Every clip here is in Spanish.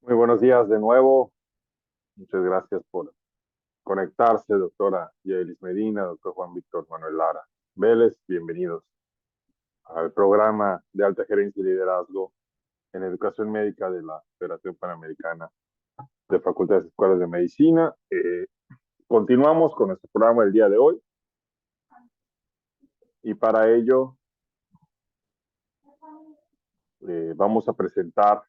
Muy buenos días de nuevo. Muchas gracias por conectarse, doctora Yelis Medina, doctor Juan Víctor Manuel Lara Vélez. Bienvenidos al programa de alta gerencia y liderazgo en educación médica de la Federación Panamericana de Facultades y Escuelas de Medicina. Continuamos con nuestro programa del día de hoy y para ello vamos a presentar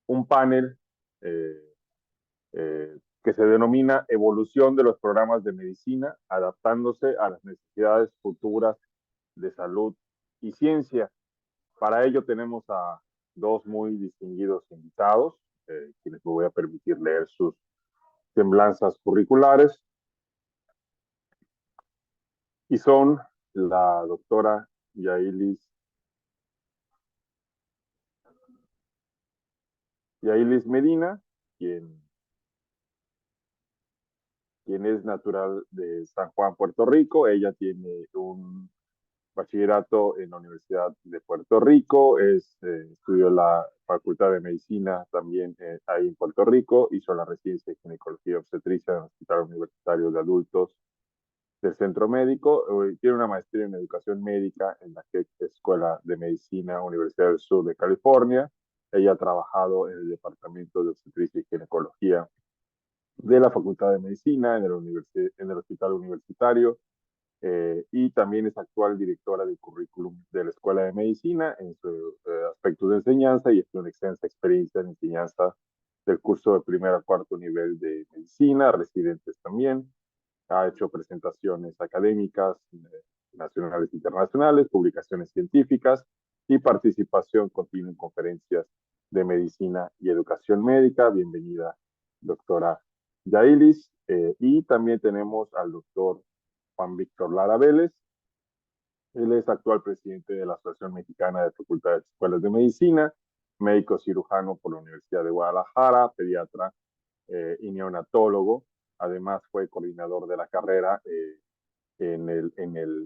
un panel eh, que se denomina Evolución de los programas de medicina, adaptándose a las necesidades futuras de salud y ciencia. Para ello tenemos a dos muy distinguidos invitados, quienes me voy a permitir leer sus semblanzas curriculares, y son la doctora Yailis Medina, quien es natural de San Juan, Puerto Rico. Ella tiene un bachillerato en la Universidad de Puerto Rico, estudió la Facultad de Medicina también ahí en Puerto Rico, hizo la residencia de ginecología y obstetricia en el Hospital Universitario de Adultos del Centro Médico, tiene una maestría en educación médica en la Keck Escuela de Medicina, Universidad del Sur de California. Ella ha trabajado en el Departamento de Obstetricia y Ginecología de la Facultad de Medicina, en el Hospital Universitario, y también es actual directora del currículum de la Escuela de Medicina en su aspecto de enseñanza, y tiene una extensa experiencia en enseñanza del curso de primer a cuarto nivel de medicina, residentes también. Ha hecho presentaciones académicas nacionales e internacionales, publicaciones científicas y participación continua en conferencias de medicina y educación médica. Bienvenida, doctora Yailis. Y también tenemos al doctor Juan Víctor Lara Vélez. Él es actual presidente de la Asociación Mexicana de Facultades y Escuelas de Medicina, médico cirujano por la Universidad de Guadalajara, pediatra y neonatólogo. Además fue coordinador de la carrera en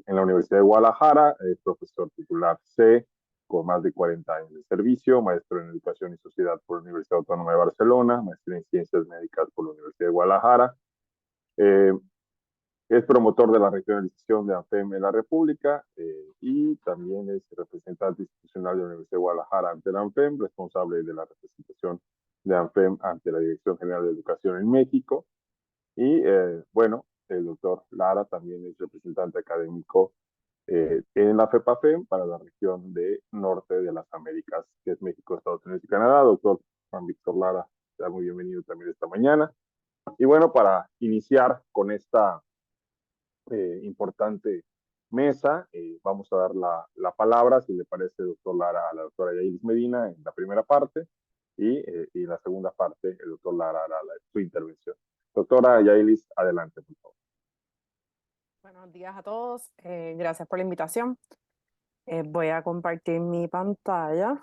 la Universidad de Guadalajara, profesor titular C, con más de 40 años de servicio, maestro en Educación y Sociedad por la Universidad Autónoma de Barcelona, maestro en Ciencias Médicas por la Universidad de Guadalajara. Eh, es promotor de la regionalización de ANFEM en la República, y también es representante institucional de la Universidad de Guadalajara ante la ANFEM, responsable de la representación de ANFEM ante la Dirección General de Educación en México. Y bueno, el doctor Lara también es representante académico en la FEPAFEM para la región de norte de las Américas, que es México, Estados Unidos y Canadá. Doctor Juan Víctor Lara, sea muy bienvenido también esta mañana. Y bueno, para iniciar con esta importante mesa, vamos a dar la palabra, si le parece, doctor Lara, a la doctora Yailis Medina en la primera parte, y en la segunda parte el doctor Lara hará su intervención. Doctora Yailis, adelante, por favor. Buenos días a todos, gracias por la invitación. Voy a compartir mi pantalla.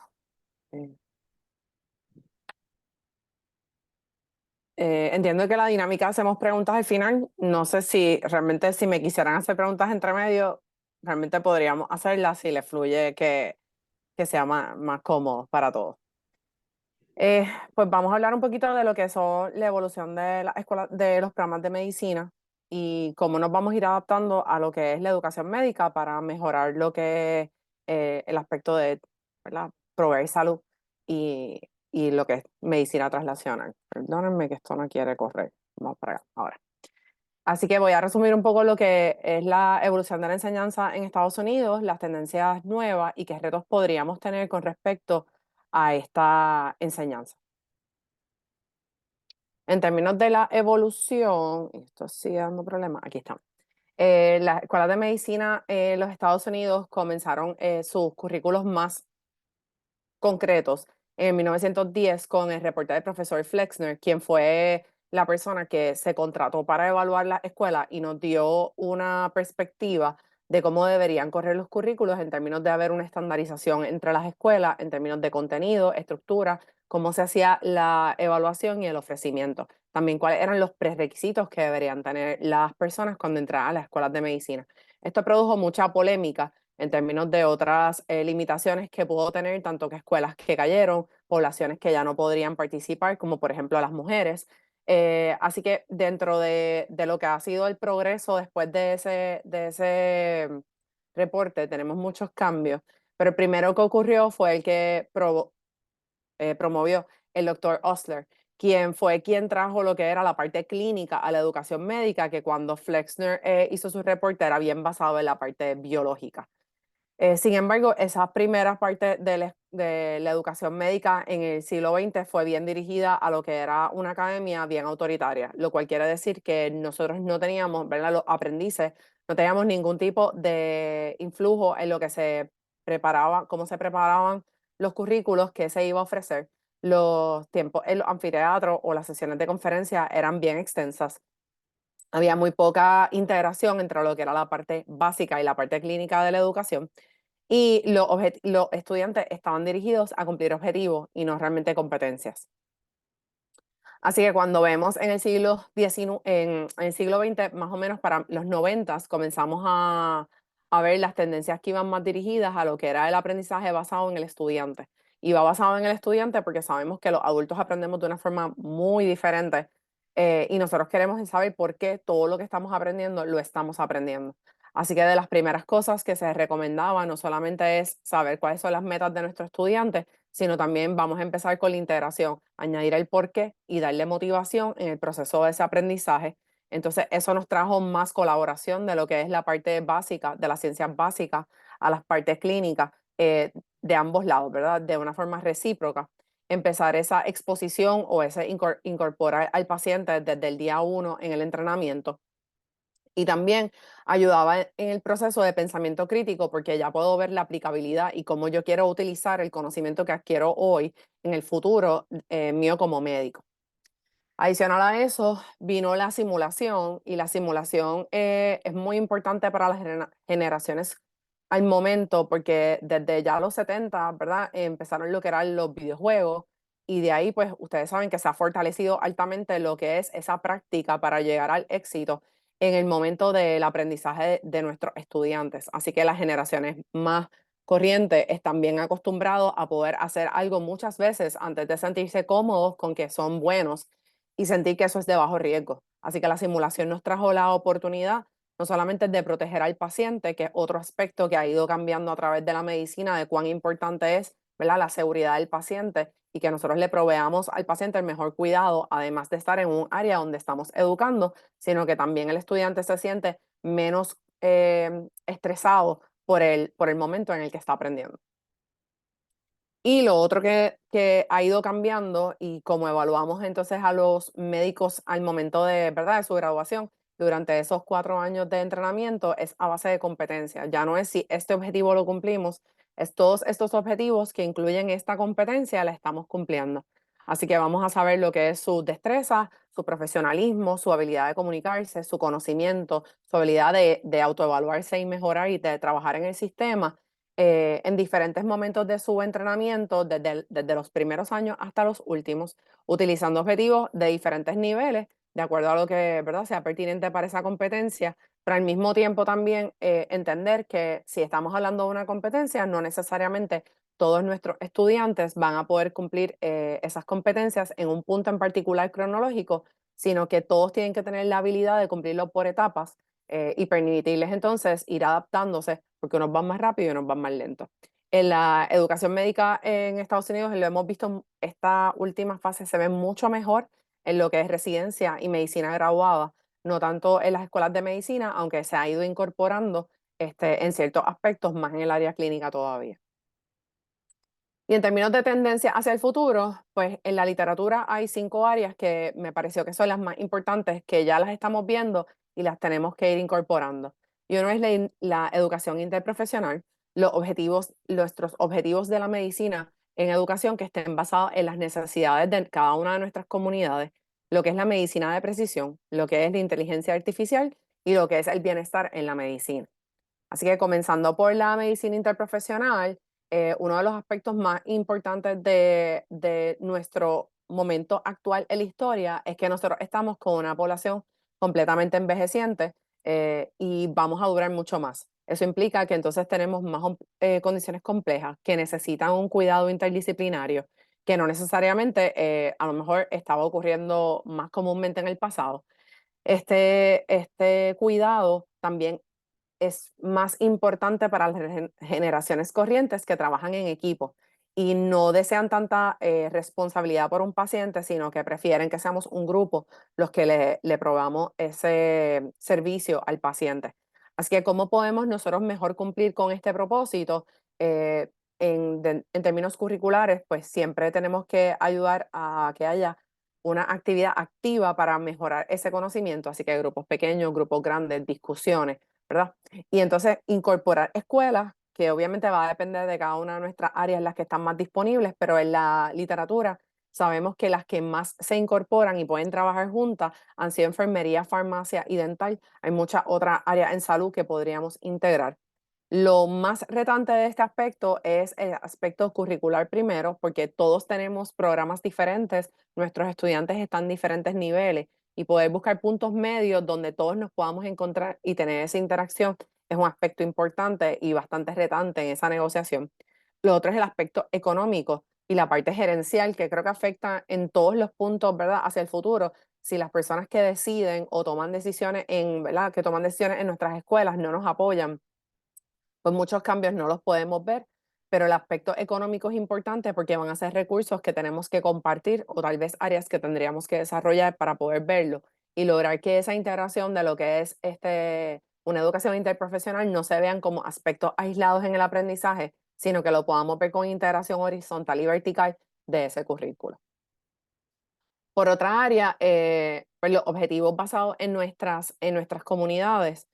Entiendo que la dinámica hacemos preguntas al final. No sé si realmente si me quisieran hacer preguntas entre medio, realmente podríamos hacerlas si les fluye que sea más cómodo para todos. Pues vamos a hablar un poquito de lo que son la evolución de la escuela, de los programas de medicina y cómo nos vamos a ir adaptando a lo que es la educación médica para mejorar lo que es el aspecto de, ¿verdad?, proveer salud y lo que es medicina translacional. Perdónenme que esto no quiere correr. Vamos para acá ahora. Así que voy a resumir un poco lo que es la evolución de la enseñanza en Estados Unidos, las tendencias nuevas y qué retos podríamos tener con respecto a esta enseñanza. En términos de la evolución, esto sigue dando problemas, aquí están. Las escuelas de medicina en los Estados Unidos comenzaron sus currículos más concretos en 1910 con el reporte del profesor Flexner, quien fue la persona que se contrató para evaluar la escuela y nos dio una perspectiva de cómo deberían correr los currículos en términos de haber una estandarización entre las escuelas, en términos de contenido, estructura, cómo se hacía la evaluación y el ofrecimiento. También cuáles eran los prerequisitos que deberían tener las personas cuando entraran a las escuelas de medicina. Esto produjo mucha polémica en términos de otras limitaciones que pudo tener, tanto que escuelas que cayeron, poblaciones que ya no podrían participar, como por ejemplo las mujeres. Así que dentro de lo que ha sido el progreso después de ese reporte, tenemos muchos cambios, pero el primero que ocurrió fue el que promovió el doctor Osler, quien fue quien trajo lo que era la parte clínica a la educación médica, que cuando Flexner hizo su reporte era bien basado en la parte biológica. Sin embargo, esa primera parte de la educación médica en el siglo XX fue bien dirigida a lo que era una academia bien autoritaria, lo cual quiere decir que nosotros no teníamos, ¿verdad? Los aprendices, no teníamos ningún tipo de influjo en lo que se preparaba, cómo se preparaban los currículos que se iba a ofrecer. Los tiempos en los anfiteatros o las sesiones de conferencia eran bien extensas. Había muy poca integración entre lo que era la parte básica y la parte clínica de la educación. Y los estudiantes estaban dirigidos a cumplir objetivos y no realmente competencias. Así que cuando vemos en el siglo XIX, en el siglo XX, más o menos para los 90, comenzamos a ver las tendencias que iban más dirigidas a lo que era el aprendizaje basado en el estudiante. Y va basado en el estudiante porque sabemos que los adultos aprendemos de una forma muy diferente y nosotros queremos saber por qué todo lo que estamos aprendiendo lo estamos aprendiendo. Así que de las primeras cosas que se recomendaba no solamente es saber cuáles son las metas de nuestros estudiantes, sino también vamos a empezar con la integración, añadir el porqué y darle motivación en el proceso de ese aprendizaje. Entonces, eso nos trajo más colaboración de lo que es la parte básica, de las ciencias básicas, a las partes clínicas, de ambos lados, ¿verdad? De una forma recíproca. Empezar esa exposición o ese incorporar al paciente desde el día uno en el entrenamiento y también ayudaba en el proceso de pensamiento crítico porque ya puedo ver la aplicabilidad y cómo yo quiero utilizar el conocimiento que adquiero hoy en el futuro mío como médico. Adicional a eso, vino la simulación y la simulación es muy importante para las generaciones al momento porque desde ya los 70, ¿verdad? Empezaron lo que eran los videojuegos y de ahí pues ustedes saben que se ha fortalecido altamente lo que es esa práctica para llegar al éxito en el momento del aprendizaje de nuestros estudiantes. Así que las generaciones más corrientes están bien acostumbrados a poder hacer algo muchas veces antes de sentirse cómodos con que son buenos y sentir que eso es de bajo riesgo. Así que la simulación nos trajo la oportunidad no solamente de proteger al paciente, que es otro aspecto que ha ido cambiando a través de la medicina, de cuán importante es, ¿verdad?, la seguridad del paciente y que nosotros le proveamos al paciente el mejor cuidado, además de estar en un área donde estamos educando, sino que también el estudiante se siente menos estresado por el momento en el que está aprendiendo. Y lo otro que ha ido cambiando y como evaluamos entonces a los médicos al momento de, ¿verdad?, de su graduación, durante esos 4 años de entrenamiento, es a base de competencia. Ya no es si este objetivo lo cumplimos, es todos estos objetivos que incluyen esta competencia la estamos cumpliendo. Así que vamos a saber lo que es su destreza, su profesionalismo, su habilidad de comunicarse, su conocimiento, su habilidad de autoevaluarse y mejorar y de trabajar en el sistema en diferentes momentos de su entrenamiento, desde los primeros años hasta los últimos, utilizando objetivos de diferentes niveles, de acuerdo a lo que, ¿verdad?, sea pertinente para esa competencia, pero al mismo tiempo también entender que si estamos hablando de una competencia, no necesariamente todos nuestros estudiantes van a poder cumplir esas competencias en un punto en particular cronológico, sino que todos tienen que tener la habilidad de cumplirlo por etapas y permitirles entonces ir adaptándose porque unos van más rápido y unos van más lento. En la educación médica en Estados Unidos, lo hemos visto, esta última fase se ve mucho mejor en lo que es residencia y medicina graduada, no tanto en las escuelas de medicina, aunque se ha ido incorporando en ciertos aspectos más en el área clínica todavía. Y en términos de tendencia hacia el futuro, pues en la literatura hay 5 áreas que me pareció que son las más importantes, que ya las estamos viendo y las tenemos que ir incorporando. Y uno es la educación interprofesional, nuestros objetivos de la medicina en educación que estén basados en las necesidades de cada una de nuestras comunidades, lo que es la medicina de precisión, lo que es la inteligencia artificial y lo que es el bienestar en la medicina. Así que comenzando por la medicina interprofesional, uno de los aspectos más importantes de nuestro momento actual en la historia es que nosotros estamos con una población completamente envejeciente y vamos a durar mucho más. Eso implica que entonces tenemos más condiciones complejas que necesitan un cuidado interdisciplinario que no necesariamente a lo mejor estaba ocurriendo más comúnmente en el pasado. Este cuidado también es más importante para las generaciones corrientes que trabajan en equipo y no desean tanta responsabilidad por un paciente, sino que prefieren que seamos un grupo los que le probamos ese servicio al paciente. Así que, ¿cómo podemos nosotros mejor cumplir con este propósito? Eh, en términos curriculares, pues siempre tenemos que ayudar a que haya una actividad activa para mejorar ese conocimiento, así que grupos pequeños, grupos grandes, discusiones, ¿verdad? Y entonces incorporar escuelas, que obviamente va a depender de cada una de nuestras áreas las que están más disponibles, pero en la literatura sabemos que las que más se incorporan y pueden trabajar juntas han sido enfermería, farmacia y dental. Hay muchas otras áreas en salud que podríamos integrar. Lo más retante de este aspecto es el aspecto curricular primero, porque todos tenemos programas diferentes, nuestros estudiantes están en diferentes niveles y poder buscar puntos medios donde todos nos podamos encontrar y tener esa interacción es un aspecto importante y bastante retante en esa negociación. Lo otro es el aspecto económico y la parte gerencial, que creo que afecta en todos los puntos, ¿verdad?, hacia el futuro. Si las personas que deciden o toman decisiones ¿verdad?, que toman decisiones en nuestras escuelas no nos apoyan, pues muchos cambios no los podemos ver, pero el aspecto económico es importante porque van a ser recursos que tenemos que compartir o tal vez áreas que tendríamos que desarrollar para poder verlo y lograr que esa integración de lo que es una educación interprofesional no se vean como aspectos aislados en el aprendizaje, sino que lo podamos ver con integración horizontal y vertical de ese currículo. Por otra área, pues los objetivos basados en nuestras comunidades.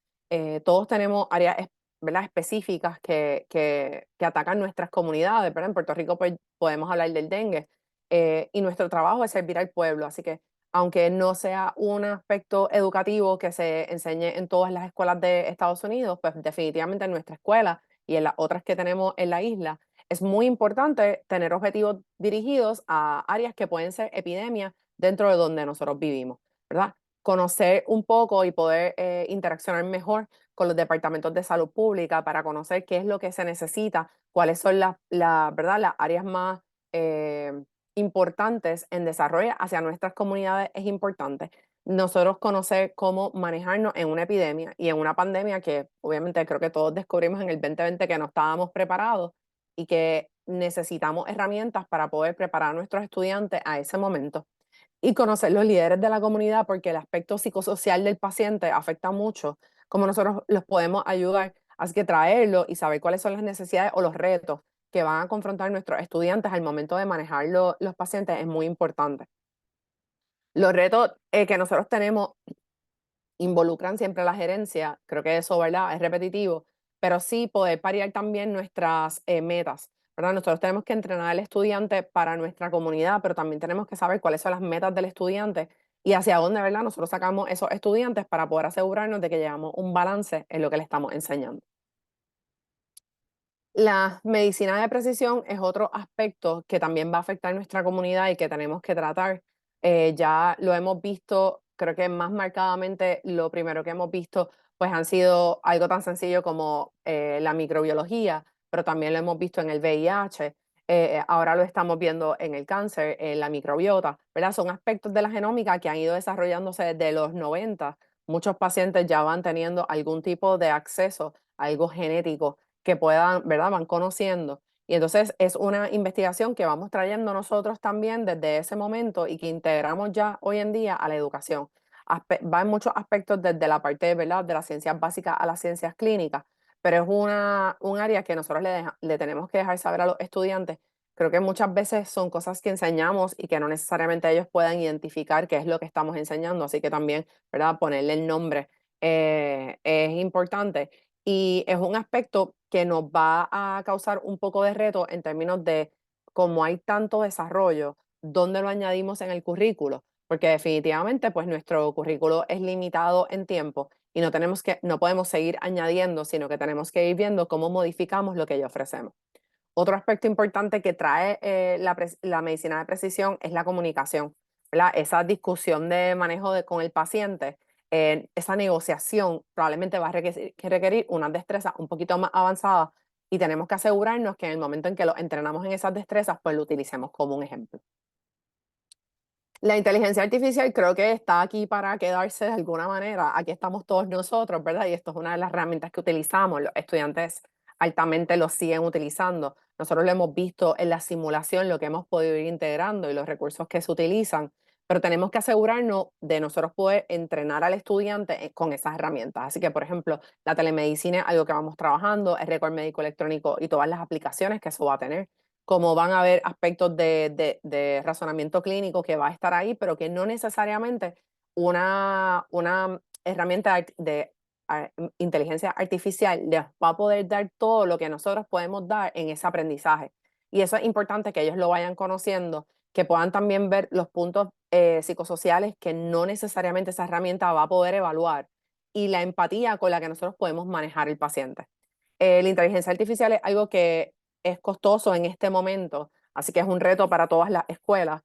Todos tenemos áreas ¿verdad?, específicas que atacan nuestras comunidades, ¿verdad? En Puerto Rico pues, podemos hablar del dengue y nuestro trabajo es servir al pueblo, así que aunque no sea un aspecto educativo que se enseñe en todas las escuelas de Estados Unidos, pues definitivamente en nuestra escuela y en las otras que tenemos en la isla, es muy importante tener objetivos dirigidos a áreas que pueden ser epidemias dentro de donde nosotros vivimos, ¿verdad? Conocer un poco y poder interaccionar mejor con los departamentos de salud pública para conocer qué es lo que se necesita, cuáles son ¿verdad?, las áreas más eh, importantes en desarrollo hacia nuestras comunidades es importante. Nosotros conocer cómo manejarnos en una epidemia y en una pandemia que obviamente creo que todos descubrimos en el 2020 que no estábamos preparados y que necesitamos herramientas para poder preparar a nuestros estudiantes a ese momento y conocer los líderes de la comunidad porque el aspecto psicosocial del paciente afecta mucho, cómo nosotros los podemos ayudar. Así que traerlo y saber cuáles son las necesidades o los retos que van a confrontar nuestros estudiantes al momento de manejar los pacientes es muy importante. Los retos que nosotros tenemos involucran siempre a la gerencia, creo que eso, ¿verdad?, es repetitivo, pero sí poder parear también nuestras metas, ¿verdad? Nosotros tenemos que entrenar al estudiante para nuestra comunidad, pero también tenemos que saber cuáles son las metas del estudiante y hacia dónde, ¿verdad?, nosotros sacamos esos estudiantes para poder asegurarnos de que llevamos un balance en lo que le estamos enseñando. La medicina de precisión es otro aspecto que también va a afectar nuestra comunidad y que tenemos que tratar. Ya lo hemos visto, creo que más marcadamente lo primero que hemos visto pues han sido algo tan sencillo como la microbiología, pero también lo hemos visto en el VIH, ahora lo estamos viendo en el cáncer, en la microbiota, ¿verdad? Son aspectos de la genómica que han ido desarrollándose desde los 90. Muchos pacientes ya van teniendo algún tipo de acceso a algo genético que puedan, ¿verdad? Van conociendo. Y entonces es una investigación que vamos trayendo nosotros también desde ese momento y que integramos ya hoy en día a la educación. Va en muchos aspectos desde la parte, ¿verdad?, de las ciencias básicas a las ciencias clínicas, pero es un área que nosotros le tenemos que dejar saber a los estudiantes. Creo que muchas veces son cosas que enseñamos y que no necesariamente ellos puedan identificar qué es lo que estamos enseñando, así que también, ¿verdad?, ponerle el nombre es importante. Y es un aspecto que nos va a causar un poco de reto en términos de cómo hay tanto desarrollo, dónde lo añadimos en el currículo, porque definitivamente pues nuestro currículo es limitado en tiempo y no podemos seguir añadiendo, sino que tenemos que ir viendo cómo modificamos lo que ya ofrecemos. Otro aspecto importante que trae la medicina de precisión es la comunicación, ¿verdad? Esa discusión de manejo con el paciente esa negociación probablemente va a requerir unas destrezas un poquito más avanzadas y tenemos que asegurarnos que en el momento en que lo entrenamos en esas destrezas, pues lo utilicemos como un ejemplo. La inteligencia artificial creo que está aquí para quedarse de alguna manera. Aquí estamos todos nosotros, ¿verdad? Y esto es una de las herramientas que utilizamos. Los estudiantes altamente lo siguen utilizando. Nosotros lo hemos visto en la simulación, lo que hemos podido ir integrando y los recursos que se utilizan, pero tenemos que asegurarnos de nosotros poder entrenar al estudiante con esas herramientas. Así que, por ejemplo, la telemedicina es algo que vamos trabajando, el récord médico electrónico y todas las aplicaciones que eso va a tener, como van a haber aspectos de razonamiento clínico que va a estar ahí, pero que no necesariamente una herramienta de inteligencia artificial les va a poder dar todo lo que nosotros podemos dar en ese aprendizaje. Y eso es importante que ellos lo vayan conociendo, que puedan también ver los puntos psicosociales que no necesariamente esa herramienta va a poder evaluar y la empatía con la que nosotros podemos manejar el paciente. La inteligencia artificial es algo que es costoso en este momento, así que es un reto para todas las escuelas.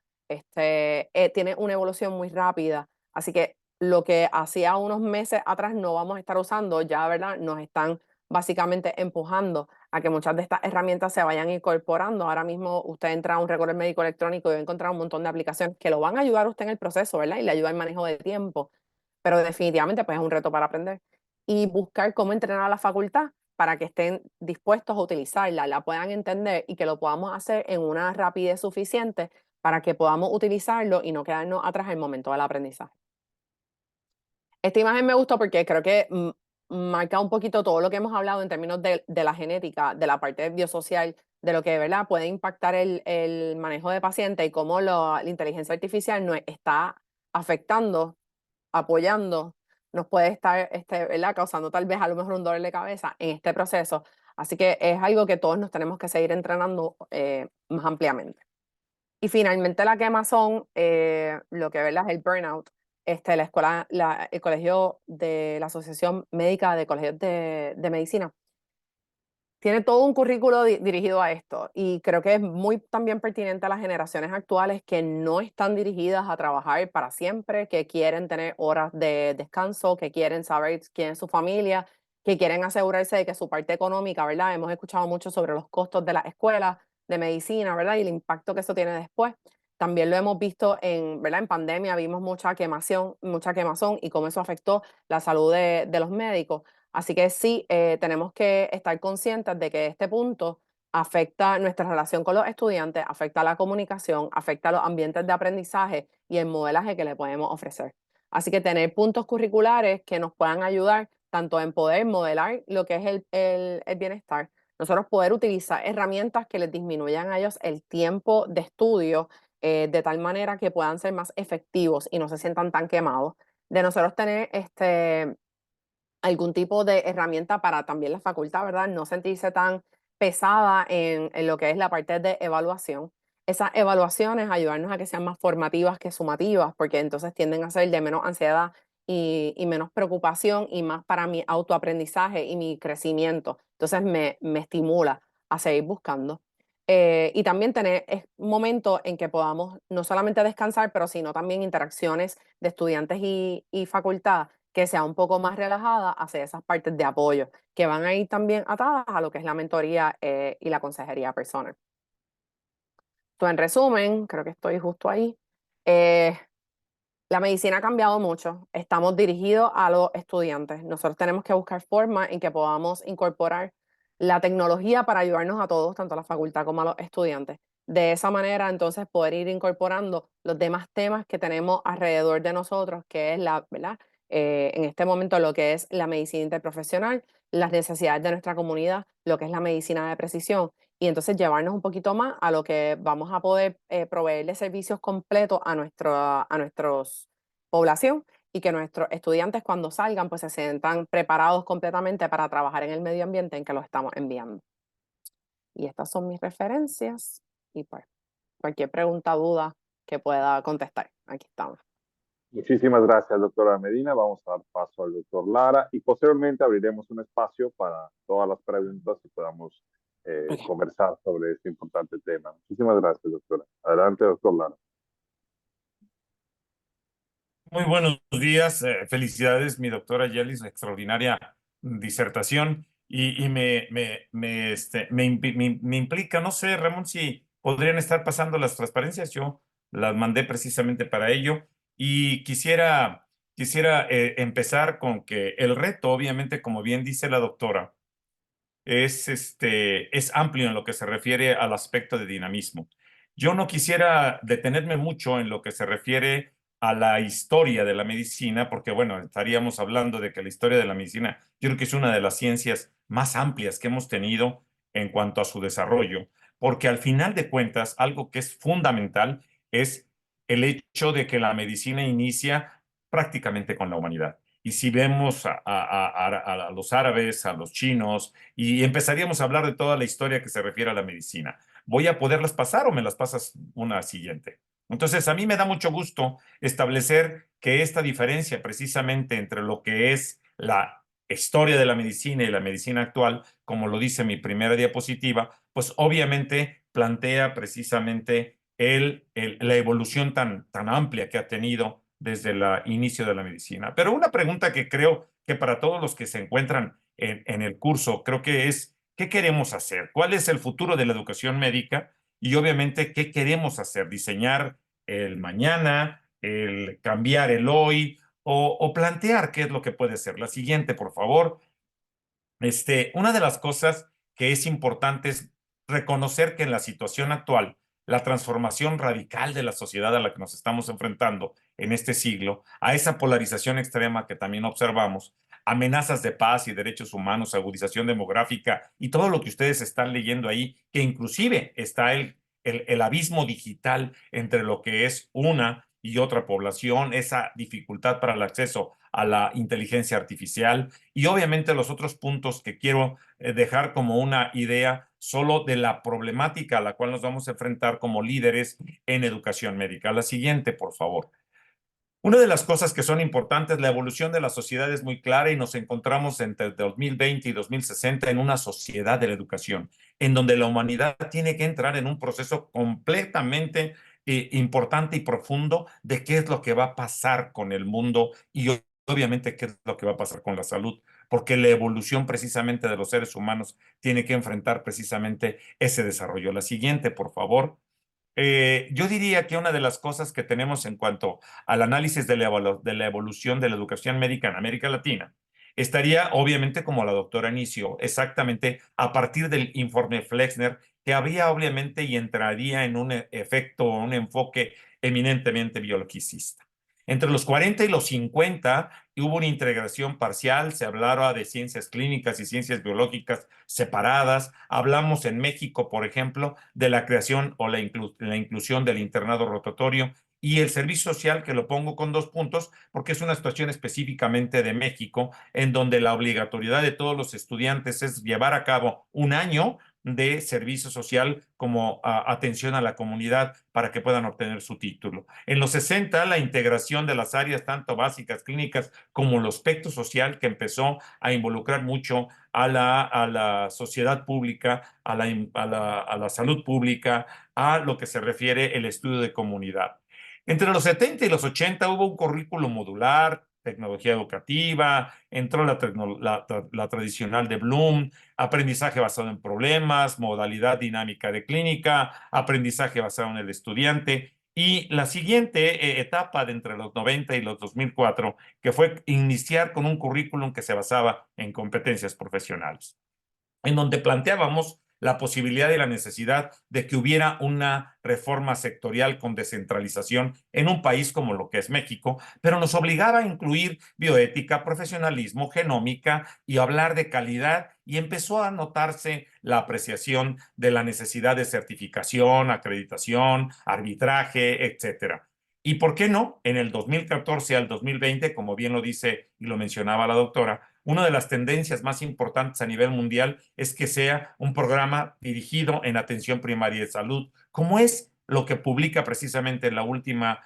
Tiene una evolución muy rápida, así que lo que hacía unos meses atrás no vamos a estar usando, ya, ¿verdad? Nos están básicamente empujando a que muchas de estas herramientas se vayan incorporando. Ahora mismo usted entra a un récord médico electrónico y va a encontrar un montón de aplicaciones que lo van a ayudar a usted en el proceso, ¿verdad? Y le ayuda al manejo de tiempo, pero definitivamente pues es un reto para aprender. Y buscar cómo entrenar a la facultad para que estén dispuestos a utilizarla, la puedan entender y que lo podamos hacer en una rapidez suficiente para que podamos utilizarlo y no quedarnos atrás en el momento del aprendizaje. Esta imagen me gustó porque creo que marca un poquito todo lo que hemos hablado en términos de la genética, de la parte biosocial, de lo que, ¿verdad?, puede impactar el manejo de pacientes y cómo la inteligencia artificial nos está afectando, apoyando, nos puede estar, ¿verdad?, causando tal vez a lo mejor un dolor de cabeza en este proceso. Así que es algo que todos nos tenemos que seguir entrenando más ampliamente. Y finalmente la quemazón, lo que ¿verdad?, es el burnout. La escuela, el colegio de la Asociación Médica de Colegios de Medicina tiene todo un currículo dirigido a esto y creo que es muy también pertinente a las generaciones actuales que no están dirigidas a trabajar para siempre, que quieren tener horas de descanso, que quieren saber quién es su familia, que quieren asegurarse de que su parte económica, ¿verdad? Hemos escuchado mucho sobre los costos de la escuela de medicina, ¿verdad? Y el impacto que eso tiene después. También lo hemos visto ¿verdad? En pandemia, vimos mucha quemazón y cómo eso afectó la salud de los médicos. Así que sí, tenemos que estar conscientes de que este punto afecta nuestra relación con los estudiantes, afecta la comunicación, afecta los ambientes de aprendizaje y el modelaje que le podemos ofrecer. Así que tener puntos curriculares que nos puedan ayudar tanto en poder modelar lo que es el bienestar, nosotros poder utilizar herramientas que les disminuyan a ellos el tiempo de estudio de tal manera que puedan ser más efectivos y no se sientan tan quemados, de nosotros tener algún tipo de herramienta para también la facultad, ¿verdad? No sentirse tan pesada en lo que es la parte de evaluación. Esas evaluaciones ayudarnos a que sean más formativas que sumativas, porque entonces tienden a ser de menos ansiedad y menos preocupación y más para mi autoaprendizaje y mi crecimiento. Entonces me estimula a seguir buscando. Y también tener momentos en que podamos no solamente descansar, pero sino también interacciones de estudiantes y facultad que sea un poco más relajada hacia esas partes de apoyo, que van a ir también atadas a lo que es la mentoría y la consejería personal. Entonces, en resumen, creo que estoy justo ahí. Eh, la medicina ha cambiado mucho. Estamos dirigidos a los estudiantes. Nosotros tenemos que buscar formas en que podamos incorporar la tecnología para ayudarnos a todos, tanto a la facultad como a los estudiantes. De esa manera, entonces, poder ir incorporando los demás temas que tenemos alrededor de nosotros, que es ¿verdad? En este momento lo que es la medicina interprofesional, las necesidades de nuestra comunidad, lo que es la medicina de precisión y entonces llevarnos un poquito más a lo que vamos a poder proveerle servicios completos a nuestros población y que nuestros estudiantes cuando salgan pues se sientan preparados completamente para trabajar en el medio ambiente en que los estamos enviando. Y estas son mis referencias y pues cualquier pregunta, duda que pueda contestar, aquí estamos. Muchísimas gracias, doctora Medina. Vamos a dar paso al doctor Lara y posteriormente abriremos un espacio para todas las preguntas y podamos Okay. conversar sobre este importante tema. Muchísimas gracias, doctora. Adelante, doctor Lara. Muy buenos días, felicidades, mi doctora Yelis, extraordinaria disertación. Y me implica, no sé, Ramón, si podrían estar pasando las transparencias. Yo las mandé precisamente para ello y quisiera empezar con que el reto, obviamente, como bien dice la doctora, es amplio en lo que se refiere al aspecto de dinamismo. Yo no quisiera detenerme mucho en lo que se refiere a la historia de la medicina, porque bueno, estaríamos hablando de que la historia de la medicina, yo creo que es una de las ciencias más amplias que hemos tenido en cuanto a su desarrollo, porque al final de cuentas, algo que es fundamental es el hecho de que la medicina inicia prácticamente con la humanidad. Y si vemos a los árabes, a los chinos, y empezaríamos a hablar de toda la historia que se refiere a la medicina. ¿Voy a poderlas pasar o me las pasas una siguiente? Entonces, a mí me da mucho gusto establecer que esta diferencia precisamente entre lo que es la historia de la medicina y la medicina actual, como lo dice mi primera diapositiva, pues obviamente plantea precisamente la evolución tan amplia que ha tenido desde el inicio de la medicina. Pero una pregunta que creo que para todos los que se encuentran en el curso, creo que es, ¿qué queremos hacer? ¿Cuál es el futuro de la educación médica? Y obviamente, ¿qué queremos hacer? ¿Diseñar el mañana, el cambiar el hoy o plantear qué es lo que puede ser? La siguiente, por favor. Una de las cosas que es importante es reconocer que en la situación actual, la transformación radical de la sociedad a la que nos estamos enfrentando en este siglo, a esa polarización extrema que también observamos, amenazas de paz y derechos humanos, agudización demográfica y todo lo que ustedes están leyendo ahí, que inclusive está el abismo digital entre lo que es una y otra población, esa dificultad para el acceso a la inteligencia artificial y obviamente los otros puntos que quiero dejar como una idea solo de la problemática a la cual nos vamos a enfrentar como líderes en educación médica. La siguiente, por favor. Una de las cosas que son importantes, la evolución de la sociedad es muy clara y nos encontramos entre 2020 y 2060 en una sociedad de la educación, en donde la humanidad tiene que entrar en un proceso completamente importante y profundo de qué es lo que va a pasar con el mundo y obviamente qué es lo que va a pasar con la salud, porque la evolución precisamente de los seres humanos tiene que enfrentar precisamente ese desarrollo. La siguiente, por favor. Yo diría que una de las cosas que tenemos en cuanto al análisis de la evolución de la educación médica en América Latina estaría obviamente como la doctora inició, exactamente a partir del informe Flexner, que habría obviamente y entraría en un efecto, un enfoque eminentemente biologicista. Entre los 40 y los 50 hubo una integración parcial, se hablaba de ciencias clínicas y ciencias biológicas separadas. Hablamos en México, por ejemplo, de la creación o la inclusión del internado rotatorio y el servicio social, que lo pongo con dos puntos, porque es una situación específicamente de México, en donde la obligatoriedad de todos los estudiantes es llevar a cabo un año de servicio social como atención a la comunidad para que puedan obtener su título. En los 60, la integración de las áreas tanto básicas, clínicas, como el aspecto social que empezó a involucrar mucho a la sociedad pública, a la salud pública, a lo que se refiere el estudio de comunidad. Entre los 70 y los 80 hubo un currículo modular, tecnología educativa, entró la tradicional de Bloom, aprendizaje basado en problemas, modalidad dinámica de clínica, aprendizaje basado en el estudiante. Y la siguiente etapa de entre los 90 y los 2004, que fue iniciar con un currículum que se basaba en competencias profesionales, en donde planteábamos la posibilidad y la necesidad de que hubiera una reforma sectorial con descentralización en un país como lo que es México, pero nos obligaba a incluir bioética, profesionalismo, genómica y hablar de calidad, y empezó a notarse la apreciación de la necesidad de certificación, acreditación, arbitraje, etcétera. ¿Y por qué no? En el 2014 al 2020, como bien lo dice y lo mencionaba la doctora, una de las tendencias más importantes a nivel mundial es que sea un programa dirigido en atención primaria de salud, como es lo que publica precisamente en la última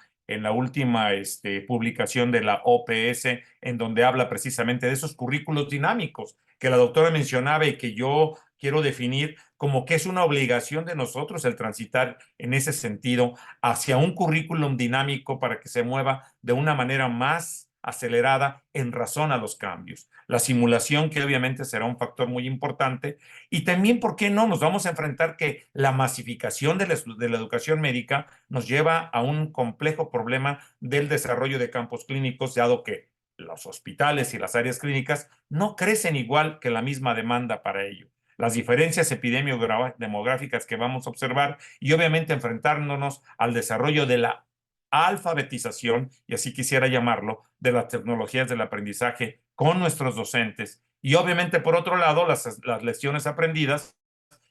publicación de la OPS, en donde habla precisamente de esos currículos dinámicos que la doctora mencionaba y que yo quiero definir como que es una obligación de nosotros el transitar en ese sentido hacia un currículum dinámico para que se mueva de una manera más acelerada en razón a los cambios. La simulación, que obviamente será un factor muy importante, y también, ¿por qué no? Nos vamos a enfrentar que la masificación de la educación médica nos lleva a un complejo problema del desarrollo de campos clínicos, dado que los hospitales y las áreas clínicas no crecen igual que la misma demanda para ello. Las diferencias epidemiográficas que vamos a observar y obviamente enfrentándonos al desarrollo de la alfabetización, y así quisiera llamarlo, de las tecnologías del aprendizaje con nuestros docentes. Y obviamente, por otro lado, las lecciones aprendidas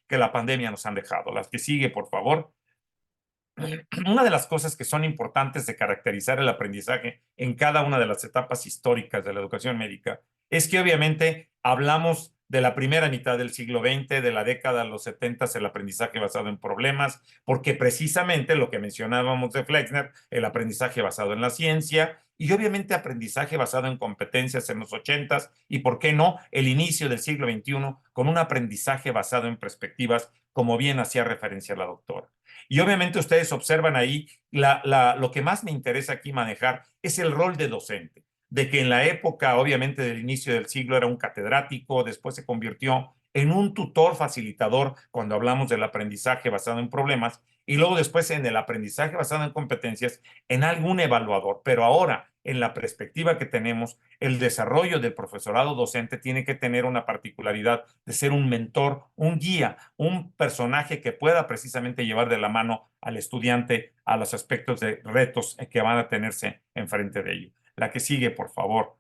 que la pandemia nos han dejado. Las que sigue, por favor. Una de las cosas que son importantes de caracterizar el aprendizaje en cada una de las etapas históricas de la educación médica es que obviamente hablamos de la primera mitad del siglo XX, de la década de los 70, el aprendizaje basado en problemas, porque precisamente lo que mencionábamos de Flexner, el aprendizaje basado en la ciencia y obviamente aprendizaje basado en competencias en los 80 y, ¿por qué no?, el inicio del siglo XXI con un aprendizaje basado en perspectivas, como bien hacía referencia la doctora. Y obviamente ustedes observan ahí, lo que más me interesa aquí manejar es el rol de docente, de que en la época, obviamente, del inicio del siglo era un catedrático, después se convirtió en un tutor facilitador cuando hablamos del aprendizaje basado en problemas, y luego después en el aprendizaje basado en competencias, en algún evaluador. Pero ahora, en la perspectiva que tenemos, el desarrollo del profesorado docente tiene que tener una particularidad de ser un mentor, un guía, un personaje que pueda precisamente llevar de la mano al estudiante a los aspectos de retos que van a tenerse enfrente de ello. La que sigue, por favor.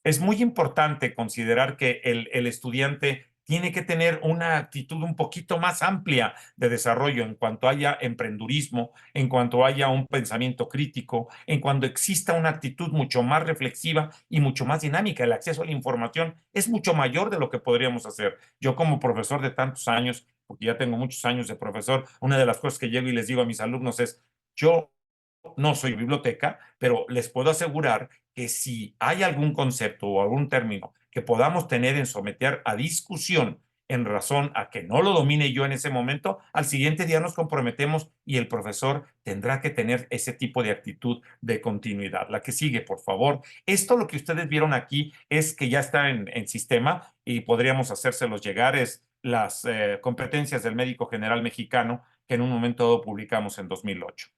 Es muy importante considerar que el estudiante tiene que tener una actitud un poquito más amplia de desarrollo en cuanto haya emprendurismo, en cuanto haya un pensamiento crítico, en cuanto exista una actitud mucho más reflexiva y mucho más dinámica. El acceso a la información es mucho mayor de lo que podríamos hacer. Yo como profesor de tantos años, porque ya tengo muchos años de profesor, una de las cosas que llego y les digo a mis alumnos es, yo no soy biblioteca, pero les puedo asegurar que si hay algún concepto o algún término que podamos tener en someter a discusión en razón a que no lo domine yo en ese momento, al siguiente día nos comprometemos y el profesor tendrá que tener ese tipo de actitud de continuidad. La que sigue, por favor. Esto lo que ustedes vieron aquí es que ya está en sistema y podríamos hacérselos llegar, es las competencias del médico general mexicano que en un momento publicamos en 2008.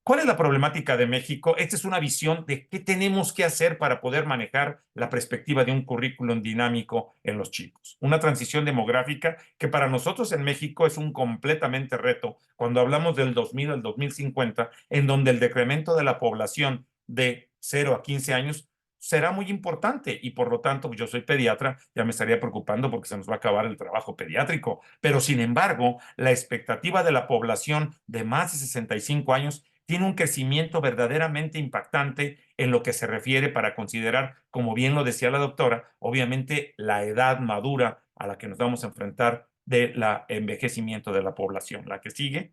¿Cuál es la problemática de México? Esta es una visión de qué tenemos que hacer para poder manejar la perspectiva de un currículum dinámico en los chicos. Una transición demográfica que para nosotros en México es un completamente reto cuando hablamos del 2000 al 2050, en donde el decremento de la población de 0 a 15 años será muy importante y por lo tanto yo soy pediatra, ya me estaría preocupando porque se nos va a acabar el trabajo pediátrico, pero sin embargo la expectativa de la población de más de 65 años tiene un crecimiento verdaderamente impactante en lo que se refiere para considerar, como bien lo decía la doctora, obviamente la edad madura a la que nos vamos a enfrentar del envejecimiento de la población. La que sigue.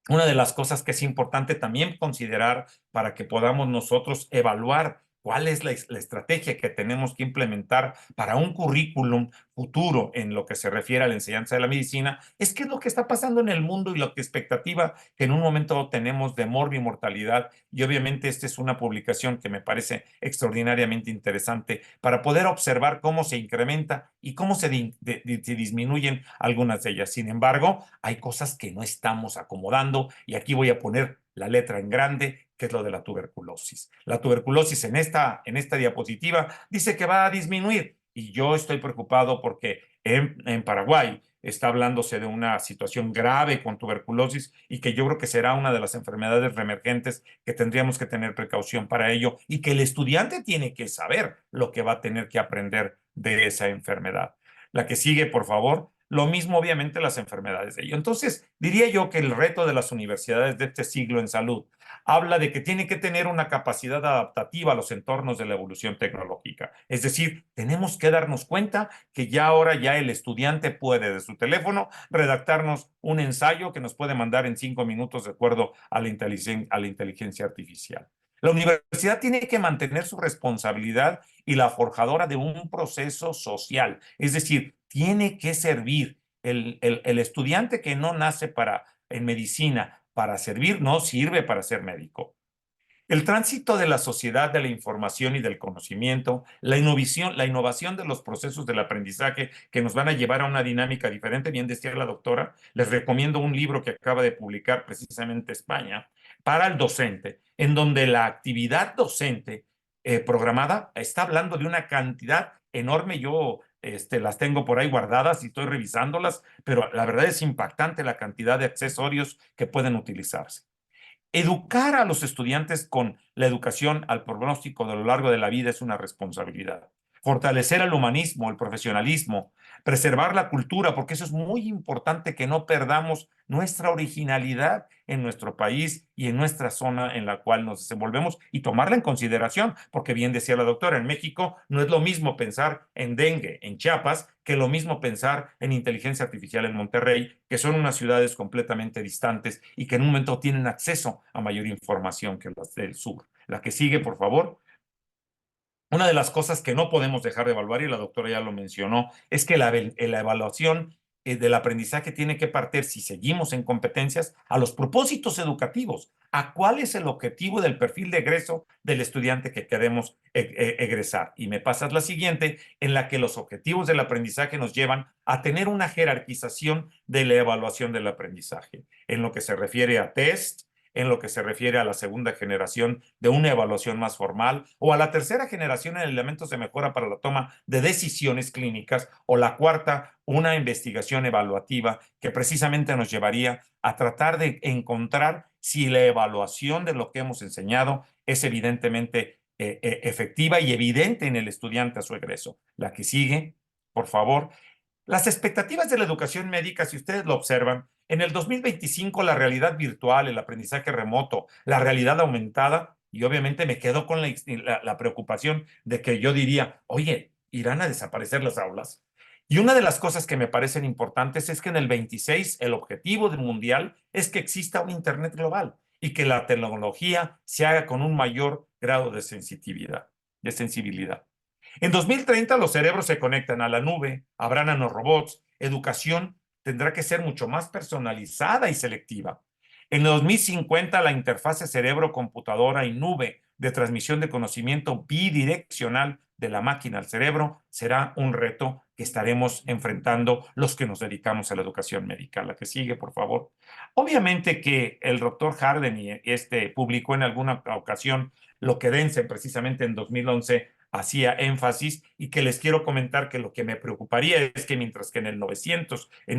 Una de las cosas que es importante también considerar para que podamos nosotros evaluar cuál es la estrategia que tenemos que implementar para un currículum futuro en lo que se refiere a la enseñanza de la medicina, es qué es lo que está pasando en el mundo y la expectativa que en un momento tenemos de mortalidad. Y obviamente esta es una publicación que me parece extraordinariamente interesante para poder observar cómo se incrementa y cómo se disminuyen algunas de ellas. Sin embargo, hay cosas que no estamos acomodando y aquí voy a poner la letra en grande, que es lo de la tuberculosis. La tuberculosis en esta diapositiva dice que va a disminuir y yo estoy preocupado porque en Paraguay está hablándose de una situación grave con tuberculosis y que yo creo que será una de las enfermedades reemergentes que tendríamos que tener precaución para ello y que el estudiante tiene que saber lo que va a tener que aprender de esa enfermedad. La que sigue, por favor. Lo mismo, obviamente, las enfermedades de ello. Entonces, diría yo que el reto de las universidades de este siglo en salud habla de que tiene que tener una capacidad adaptativa a los entornos de la evolución tecnológica. Es decir, tenemos que darnos cuenta que ya ahora ya el estudiante puede de su teléfono redactarnos un ensayo que nos puede mandar en 5 minutos de acuerdo a la inteligencia artificial. La universidad tiene que mantener su responsabilidad y la forjadora de un proceso social. Es decir, tiene que servir. El estudiante que no nace en medicina para servir, no sirve para ser médico. El tránsito de la sociedad de la información y del conocimiento, la innovación de los procesos del aprendizaje que nos van a llevar a una dinámica diferente, bien decía la doctora, les recomiendo un libro que acaba de publicar precisamente España para el docente, en donde la actividad docente programada está hablando de una cantidad enorme. Yo las tengo por ahí guardadas y estoy revisándolas, pero la verdad es impactante la cantidad de accesorios que pueden utilizarse. Educar a los estudiantes con la educación al pronóstico de lo largo de la vida es una responsabilidad. Fortalecer el humanismo, el profesionalismo, preservar la cultura, porque eso es muy importante, que no perdamos nuestra originalidad en nuestro país y en nuestra zona en la cual nos desenvolvemos, y tomarla en consideración, porque bien decía la doctora, en México no es lo mismo pensar en dengue en Chiapas que lo mismo pensar en inteligencia artificial en Monterrey, que son unas ciudades completamente distantes y que en un momento tienen acceso a mayor información que las del sur. La que sigue, por favor. Una de las cosas que no podemos dejar de evaluar, y la doctora ya lo mencionó, es que la evaluación del aprendizaje tiene que partir, si seguimos en competencias, a los propósitos educativos, a cuál es el objetivo del perfil de egreso del estudiante que queremos egresar. Y me pasas la siguiente, en la que los objetivos del aprendizaje nos llevan a tener una jerarquización de la evaluación del aprendizaje, en lo que se refiere a test, en lo que se refiere a la segunda generación de una evaluación más formal, o a la tercera generación en elementos de mejora para la toma de decisiones clínicas, o la cuarta, una investigación evaluativa que precisamente nos llevaría a tratar de encontrar si la evaluación de lo que hemos enseñado es evidentemente efectiva y evidente en el estudiante a su egreso. La que sigue, por favor. Las expectativas de la educación médica, si ustedes lo observan, en el 2025 la realidad virtual, el aprendizaje remoto, la realidad aumentada, y obviamente me quedo con la preocupación de que yo diría, oye, ¿irán a desaparecer las aulas? Y una de las cosas que me parecen importantes es que en el 26 el objetivo del mundial es que exista un Internet global y que la tecnología se haga con un mayor grado de sensibilidad. En 2030 los cerebros se conectan a la nube, habrá nanorobots, educación tendrá que ser mucho más personalizada y selectiva. En 2050 la interfase cerebro-computadora y nube de transmisión de conocimiento bidireccional de la máquina al cerebro será un reto que estaremos enfrentando los que nos dedicamos a la educación médica. La que sigue, por favor. Obviamente que el doctor Harden publicó en alguna ocasión lo que Dense precisamente en 2011 hacía énfasis, y que les quiero comentar que lo que me preocuparía es que mientras que en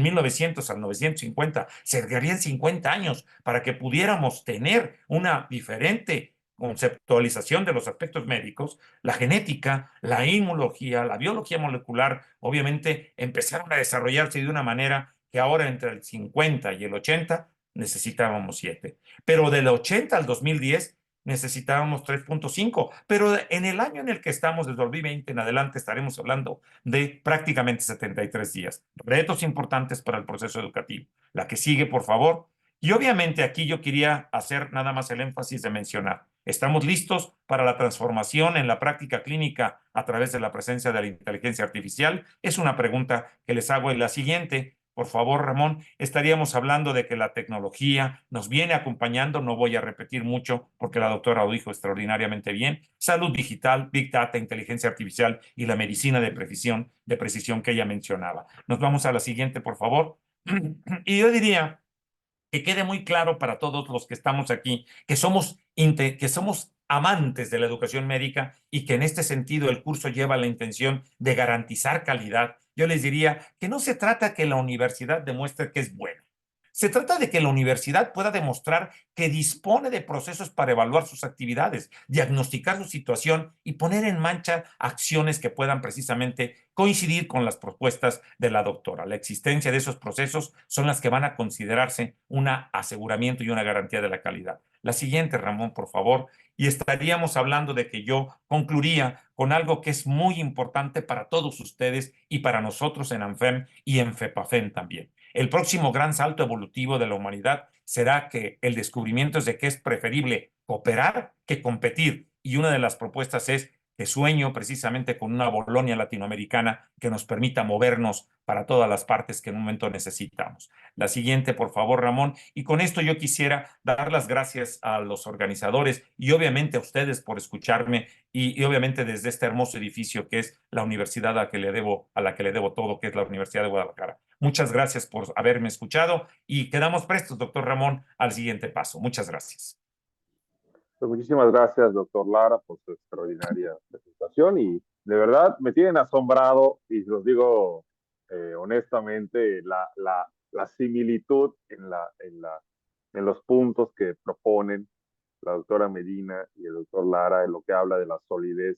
1900 al 950 se requerían 50 años para que pudiéramos tener una diferente conceptualización de los aspectos médicos, la genética, la inmunología, la biología molecular, obviamente empezaron a desarrollarse de una manera que ahora entre el 50 y el 80 necesitábamos 7. Pero del 80 al 2010 necesitábamos 3.5, pero en el año en el que estamos, desde 2020 en adelante, estaremos hablando de prácticamente 73 días. Retos importantes para el proceso educativo. La que sigue, por favor. Y obviamente aquí yo quería hacer nada más el énfasis de mencionar, ¿estamos listos para la transformación en la práctica clínica a través de la presencia de la inteligencia artificial? Es una pregunta que les hago. En la siguiente, por favor, Ramón, estaríamos hablando de que la tecnología nos viene acompañando, no voy a repetir mucho porque la doctora lo dijo extraordinariamente bien, salud digital, Big Data, inteligencia artificial y la medicina de precisión que ella mencionaba. Nos vamos a la siguiente, por favor. Y yo diría que quede muy claro para todos los que estamos aquí que somos amantes de la educación médica y que en este sentido el curso lleva la intención de garantizar calidad. Yo les diría que no se trata que la universidad demuestre que es buena. Se trata de que la universidad pueda demostrar que dispone de procesos para evaluar sus actividades, diagnosticar su situación y poner en marcha acciones que puedan precisamente coincidir con las propuestas de la doctora. La existencia de esos procesos son las que van a considerarse un aseguramiento y una garantía de la calidad. La siguiente, Ramón, por favor. Y estaríamos hablando de que yo concluiría con algo que es muy importante para todos ustedes y para nosotros en ANFEM y en FEPAFEM también. El próximo gran salto evolutivo de la humanidad será que el descubrimiento es de que es preferible cooperar que competir. Y una de las propuestas es que sueño precisamente con una Bolonia latinoamericana que nos permita movernos para todas las partes que en un momento necesitamos. La siguiente, por favor, Ramón. Y con esto yo quisiera dar las gracias a los organizadores y obviamente a ustedes por escucharme y obviamente desde este hermoso edificio que es la universidad a la que le debo todo, que es la Universidad de Guadalajara. Muchas gracias por haberme escuchado y quedamos prestos, doctor Ramón, al siguiente paso. Muchas gracias. Pues muchísimas gracias, doctor Lara, por su extraordinaria presentación y de verdad me tienen asombrado y los digo honestamente la similitud en los puntos que proponen la doctora Medina y el doctor Lara en lo que habla de la solidez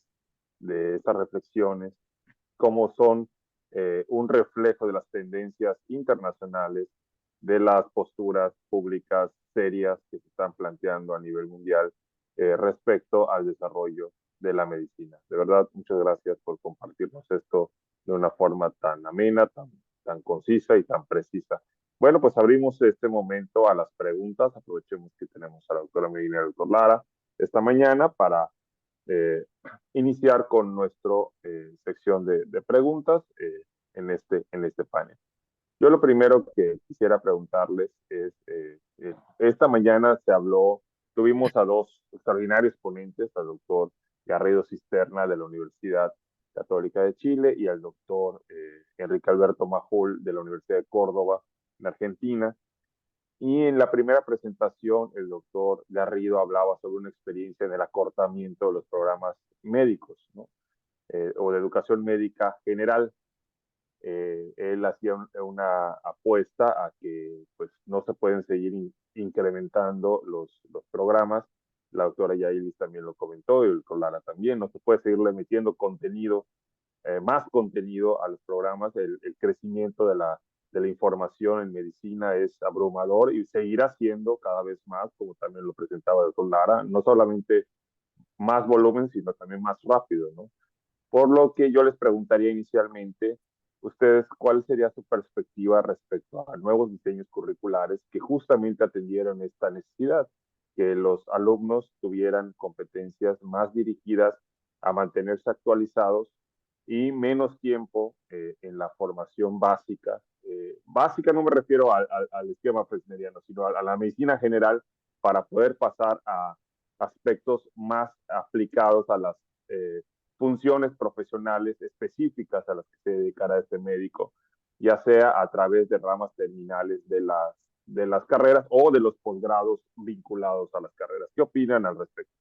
de estas reflexiones, cómo son un reflejo de las tendencias internacionales, de las posturas públicas serias que se están planteando a nivel mundial respecto al desarrollo de la medicina. De verdad, muchas gracias por compartirnos esto de una forma tan amena, tan concisa y tan precisa. Bueno, pues abrimos este momento a las preguntas. Aprovechemos que tenemos a la doctora Medina y al doctor Lara esta mañana para eh, iniciar con nuestra sección de preguntas en este panel. Yo lo primero que quisiera preguntarles es, esta mañana tuvimos a dos extraordinarios ponentes, al doctor Garrido Cisterna de la Universidad Católica de Chile y al doctor Enrique Alberto Majul de la Universidad de Córdoba, en Argentina. Y en la primera presentación, el doctor Garrido hablaba sobre una experiencia en el acortamiento de los programas médicos, ¿no? O de educación médica general. Él hacía una apuesta a que pues, no se pueden seguir incrementando los programas. La doctora Yailis también lo comentó y el doctor Lara también. No se puede seguirle metiendo contenido, más contenido a los programas. El crecimiento de la información en medicina es abrumador y seguirá siendo cada vez más, como también lo presentaba el doctor Lara, no solamente más volumen, sino también más rápido, ¿no? Por lo que yo les preguntaría inicialmente, ustedes, ¿cuál sería su perspectiva respecto a nuevos diseños curriculares que justamente atendieron esta necesidad? Que los alumnos tuvieran competencias más dirigidas a mantenerse actualizados y menos tiempo en la formación básica. Básica no me refiero al esquema fresneriano, sino a la medicina general para poder pasar a aspectos más aplicados a las funciones profesionales específicas a las que se dedicará este médico, ya sea a través de ramas terminales de las carreras o de los posgrados vinculados a las carreras. ¿Qué opinan al respecto?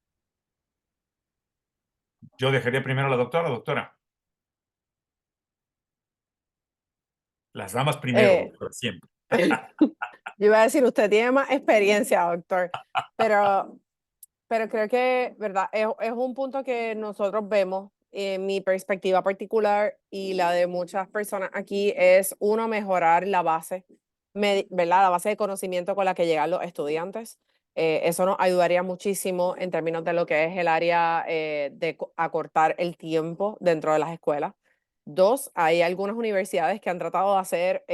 Yo dejaría primero a la doctora. Doctora. Las damas primero, doctora, siempre. Yo iba a decir, usted tiene más experiencia, doctor, pero creo que, ¿verdad? Es un punto que nosotros vemos, mi perspectiva particular y la de muchas personas aquí es, uno, mejorar la base, ¿verdad? La base de conocimiento con la que llegan los estudiantes. Eso nos ayudaría muchísimo en términos de lo que es el área de acortar el tiempo dentro de las escuelas. Dos, hay algunas universidades que han tratado de hacer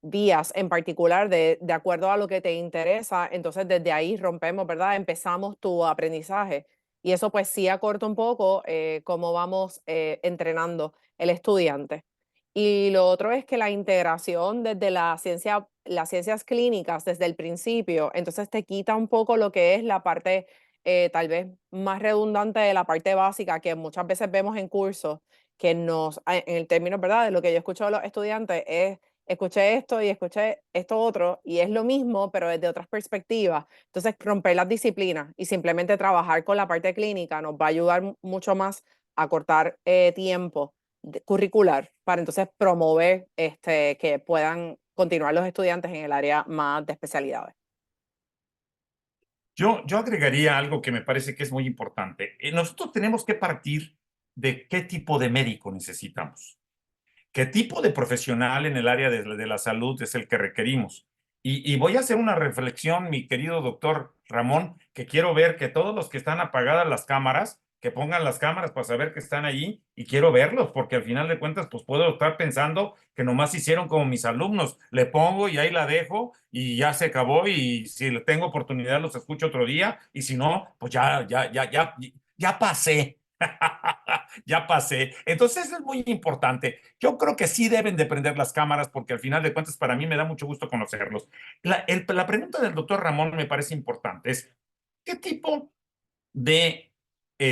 días en particular de acuerdo a lo que te interesa, entonces desde ahí rompemos, ¿verdad? Empezamos tu aprendizaje y eso pues sí acorta un poco cómo vamos entrenando el estudiante. Y lo otro es que la integración desde las ciencias clínicas desde el principio, entonces te quita un poco lo que es la parte tal vez más redundante de la parte básica que muchas veces vemos en cursos que en el término, ¿verdad? De lo que yo escucho de los estudiantes es escuché esto y escuché esto otro y es lo mismo, pero desde otras perspectivas. Entonces, romper las disciplinas y simplemente trabajar con la parte clínica nos va a ayudar mucho más a cortar tiempo curricular para entonces promover que puedan continuar los estudiantes en el área más de especialidades. Yo agregaría algo que me parece que es muy importante. Nosotros tenemos que partir de qué tipo de médico necesitamos. ¿Qué tipo de profesional en el área de la salud es el que requerimos? Y voy a hacer una reflexión, mi querido doctor Ramón, que quiero ver que todos los que están apagadas las cámaras, que pongan las cámaras para saber que están allí y quiero verlos, porque al final de cuentas, pues puedo estar pensando que nomás hicieron como mis alumnos. Le pongo y ahí la dejo y ya se acabó y si tengo oportunidad los escucho otro día y si no, pues ya pasé. Ya pasé. Entonces eso es muy importante. Yo creo que sí deben de prender las cámaras porque al final de cuentas para mí me da mucho gusto conocerlos. La pregunta del doctor Ramón me parece importante. Es, ¿qué tipo de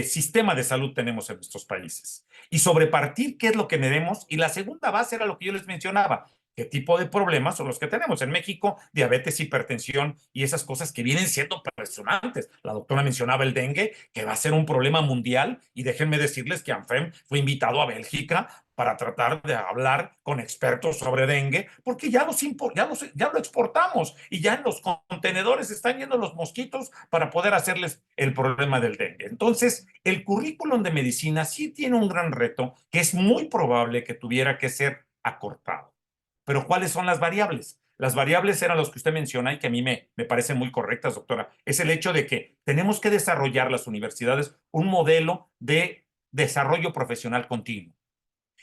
sistema de salud tenemos en nuestros países? Y sobre partir, ¿qué es lo que tenemos? Y la segunda base era lo que yo les mencionaba. ¿Qué tipo de problemas son los que tenemos? En México, diabetes, hipertensión y esas cosas que vienen siendo impresionantes. La doctora mencionaba el dengue, que va a ser un problema mundial, y déjenme decirles que ANFEM fue invitado a Bélgica para tratar de hablar con expertos sobre dengue, porque ya lo exportamos y ya en los contenedores están yendo los mosquitos para poder hacerles el problema del dengue. Entonces, el currículum de medicina sí tiene un gran reto que es muy probable que tuviera que ser acortado. Pero ¿cuáles son las variables? Las variables eran los que usted menciona y que a mí me parecen muy correctas, doctora. Es el hecho de que tenemos que desarrollar las universidades un modelo de desarrollo profesional continuo.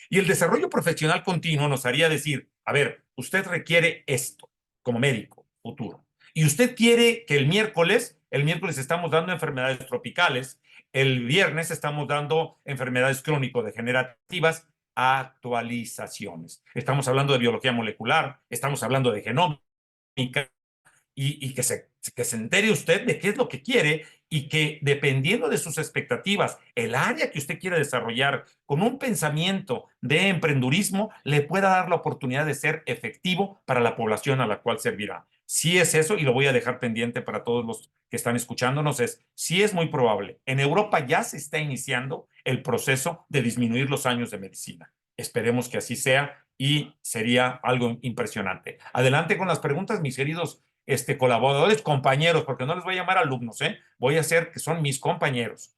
Y el desarrollo profesional continuo nos haría decir, a ver, usted requiere esto como médico futuro. Y usted quiere que el miércoles estamos dando enfermedades tropicales, el viernes estamos dando enfermedades crónico-degenerativas, actualizaciones. Estamos hablando de biología molecular, estamos hablando de genómica, y que se entere usted de qué es lo que quiere y que dependiendo de sus expectativas, el área que usted quiere desarrollar con un pensamiento de emprendurismo, le pueda dar la oportunidad de ser efectivo para la población a la cual servirá. Si es eso, y lo voy a dejar pendiente para todos los que están escuchándonos, sí es muy probable. En Europa ya se está iniciando el proceso de disminuir los años de medicina. Esperemos que así sea y sería algo impresionante. Adelante con las preguntas, mis queridos colaboradores, compañeros, porque no les voy a llamar alumnos, ¿eh? Voy a hacer que son mis compañeros.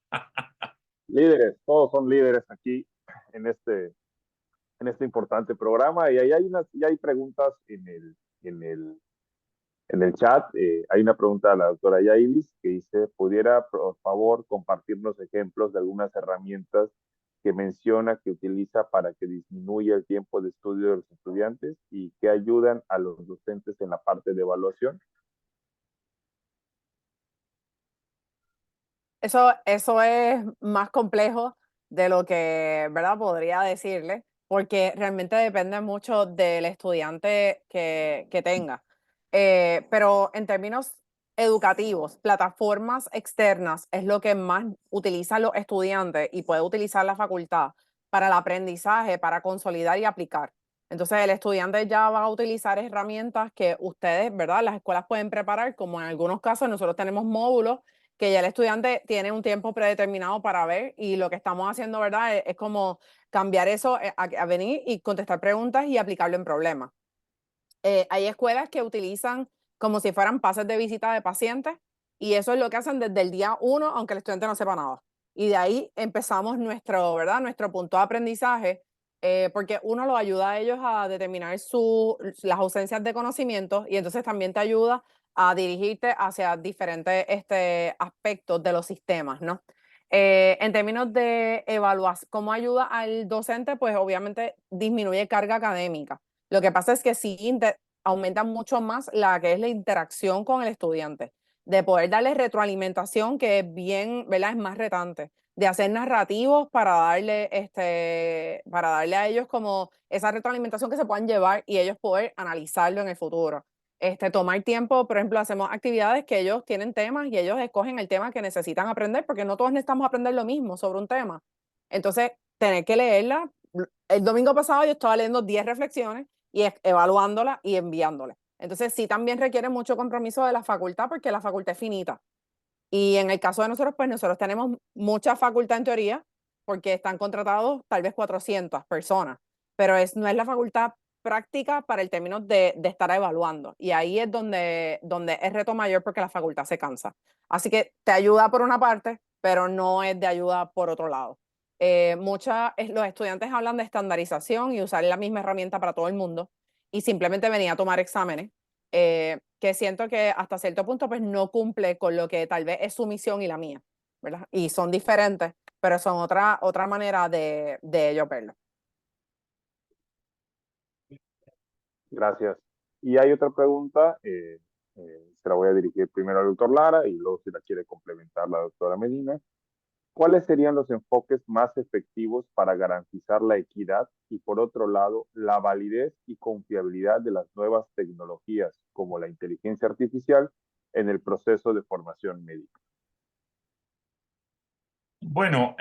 Líderes, todos son líderes aquí en este importante programa. Y ahí ya hay preguntas en el, en el chat. Hay una pregunta de la doctora Yailis que dice, ¿pudiera por favor compartirnos ejemplos de algunas herramientas que menciona que utiliza para que disminuya el tiempo de estudio de los estudiantes y que ayudan a los docentes en la parte de evaluación? Eso es más complejo de lo que, ¿verdad? Podría decirle, porque realmente depende mucho del estudiante que tenga. Pero en términos educativos, plataformas externas es lo que más utilizan los estudiantes y puede utilizar la facultad para el aprendizaje, para consolidar y aplicar. Entonces, el estudiante ya va a utilizar herramientas que ustedes, ¿verdad? Las escuelas pueden preparar, como en algunos casos nosotros tenemos módulos que ya el estudiante tiene un tiempo predeterminado para ver, y lo que estamos haciendo, ¿verdad? Es como cambiar eso a venir y contestar preguntas y aplicarlo en problemas. Hay escuelas que utilizan como si fueran pases de visita de pacientes, y eso es lo que hacen desde el día 1, aunque el estudiante no sepa nada. Y de ahí empezamos ¿verdad? Nuestro punto de aprendizaje, porque uno lo ayuda a ellos a determinar las ausencias de conocimiento, y entonces también te ayuda a dirigirte hacia diferentes aspectos de los sistemas, ¿no? En términos de evaluación, ¿cómo ayuda al docente? Pues obviamente disminuye carga académica. Lo que pasa es que sí aumenta mucho más la que es la interacción con el estudiante, de poder darle retroalimentación, que es bien, ¿verdad? Es más retante, de hacer narrativos para darle a ellos como esa retroalimentación que se puedan llevar y ellos poder analizarlo en el futuro. Tomar tiempo, por ejemplo, hacemos actividades que ellos tienen temas y ellos escogen el tema que necesitan aprender, porque no todos necesitamos aprender lo mismo sobre un tema. Entonces, tener que leerla. El domingo pasado yo estaba leyendo 10 reflexiones y evaluándolas y enviándolas. Entonces, sí, también requiere mucho compromiso de la facultad, porque la facultad es finita. Y en el caso de nosotros, pues nosotros tenemos mucha facultad en teoría, porque están contratados tal vez 400 personas, pero no es la facultad práctica para el término de estar evaluando. Y ahí es donde es reto mayor, porque la facultad se cansa. Así que te ayuda por una parte, pero no es de ayuda por otro lado. Los estudiantes hablan de estandarización y usar la misma herramienta para todo el mundo, y simplemente venía a tomar exámenes, que siento que hasta cierto punto pues no cumple con lo que tal vez es su misión y la mía, ¿verdad? Y son diferentes, pero son otra manera de ellos verlo. Gracias. Y hay otra pregunta, se la voy a dirigir primero al doctor Lara y luego si la quiere complementar la doctora Medina. ¿Cuáles serían los enfoques más efectivos para garantizar la equidad y, por otro lado, la validez y confiabilidad de las nuevas tecnologías como la inteligencia artificial en el proceso de formación médica? Bueno,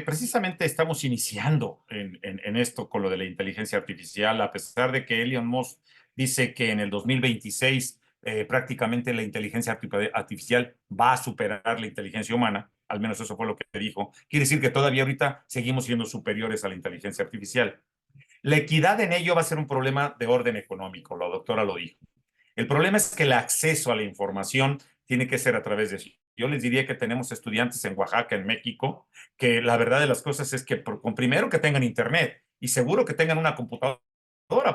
precisamente estamos iniciando en esto con lo de la inteligencia artificial, a pesar de que Elon Musk dice que en el 2026 prácticamente la inteligencia artificial va a superar la inteligencia humana, al menos eso fue lo que dijo. Quiere decir que todavía ahorita seguimos siendo superiores a la inteligencia artificial. La equidad en ello va a ser un problema de orden económico, la doctora lo dijo. El problema es que el acceso a la información tiene que ser a través de eso. Yo les diría que tenemos estudiantes en Oaxaca, en México, que la verdad de las cosas es que con primero que tengan internet y seguro que tengan una computadora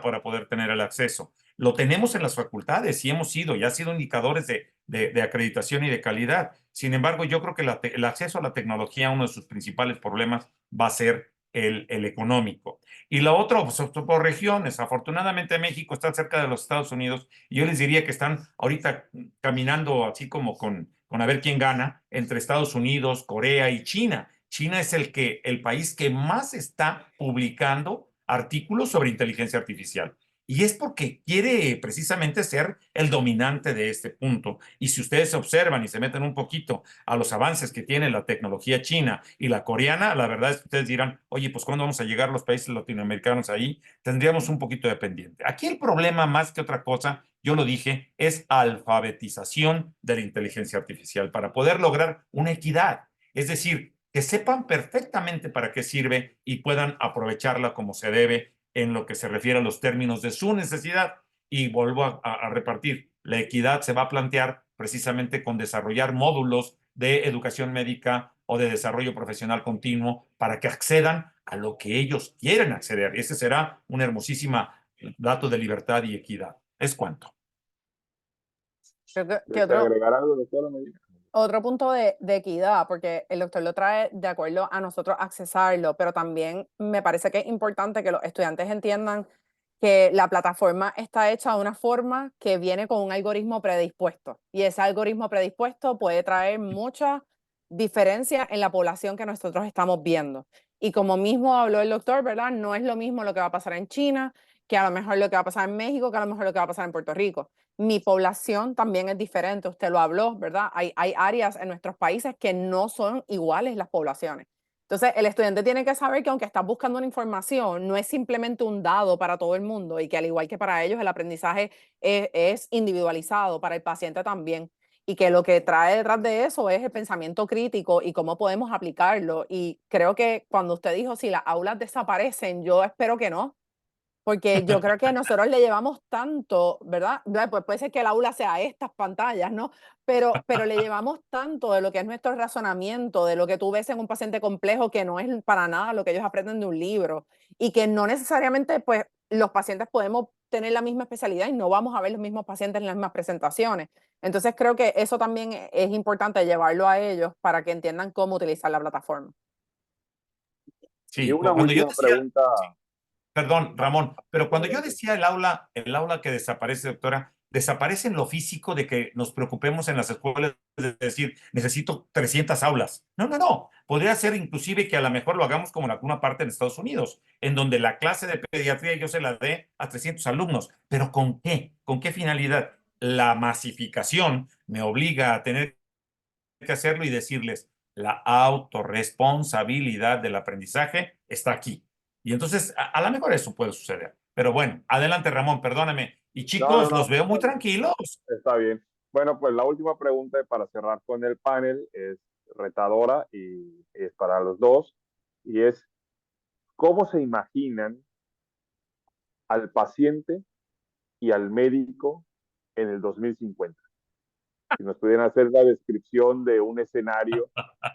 para poder tener el acceso. Lo tenemos en las facultades y hemos sido, ya ha sido indicadores de acreditación y de calidad. Sin embargo, yo creo que el acceso a la tecnología, uno de sus principales problemas va a ser el económico. Y la otra, pues, por regiones. Afortunadamente México está cerca de los Estados Unidos y yo les diría que están ahorita caminando así como con a ver quién gana entre Estados Unidos, Corea y China. China es el país que más está publicando artículos sobre inteligencia artificial. Y es porque quiere precisamente ser el dominante de este punto. Y si ustedes observan y se meten un poquito a los avances que tiene la tecnología china y la coreana, la verdad es que ustedes dirán, oye, pues ¿cuándo vamos a llegar los países latinoamericanos ahí? Tendríamos un poquito de pendiente. Aquí el problema, más que otra cosa, yo lo dije, es alfabetización de la inteligencia artificial para poder lograr una equidad. Es decir, que sepan perfectamente para qué sirve y puedan aprovecharla como se debe en lo que se refiere a los términos de su necesidad. Y vuelvo a repartir, la equidad se va a plantear precisamente con desarrollar módulos de educación médica o de desarrollo profesional continuo para que accedan a lo que ellos quieren acceder. Ese será un hermosísimo dato de libertad y equidad. ¿Es cuanto? Creo que ¿Desea agregar algo, doctora Medina? otro punto de equidad, porque el doctor lo trae de acuerdo a nosotros accesarlo, pero también me parece que es importante que los estudiantes entiendan que la plataforma está hecha de una forma que viene con un algoritmo predispuesto y ese algoritmo predispuesto puede traer mucha diferencia en la población que nosotros estamos viendo. Y como mismo habló el doctor, ¿verdad? No es lo mismo lo que va a pasar en China, que a lo mejor lo que va a pasar en México, que a lo mejor lo que va a pasar en Puerto Rico. Mi población también es diferente, usted lo habló, ¿verdad? Hay áreas en nuestros países que no son iguales las poblaciones. Entonces, el estudiante tiene que saber que aunque estás buscando una información, no es simplemente un dado para todo el mundo y que al igual que para ellos, el aprendizaje es individualizado, para el paciente también. Y que lo que trae detrás de eso es el pensamiento crítico y cómo podemos aplicarlo. Y creo que cuando usted dijo si las aulas desaparecen, yo espero que no, porque yo creo que nosotros le llevamos tanto, ¿verdad? Pues puede ser que el aula sea estas pantallas, ¿no? Pero le llevamos tanto de lo que es nuestro razonamiento, de lo que tú ves en un paciente complejo, que no es para nada lo que ellos aprenden de un libro. Y que no necesariamente, pues, los pacientes podemos tener la misma especialidad y no vamos a ver los mismos pacientes en las mismas presentaciones. Entonces creo que eso también es importante llevarlo a ellos para que entiendan cómo utilizar la plataforma. Y Sí, una cuando yo última decía, pregunta. perdón, Ramón, pero cuando yo Adelante. decía el aula que desaparece, doctora, desaparece en lo físico de que nos preocupemos en las escuelas de decir, necesito 300 aulas. No, no, no. Podría ser inclusive que a lo mejor lo hagamos como en alguna parte en Estados Unidos, en donde la clase de pediatría yo se la dé a 300 alumnos. ¿Pero con qué? ¿Con qué finalidad? La masificación me obliga a tener que hacerlo y decirles, la autorresponsabilidad del aprendizaje está aquí. Y entonces, a lo mejor eso puede suceder. Pero bueno, adelante, Ramón, perdóname. Y No, no, chicos, los no, veo está muy bien. tranquilos. Está bien. Bueno, pues la última pregunta para cerrar con el panel es retadora y es para los dos. Y es, ¿cómo se imaginan al paciente y al médico en el 2050? Si nos pudieran hacer la descripción de un escenario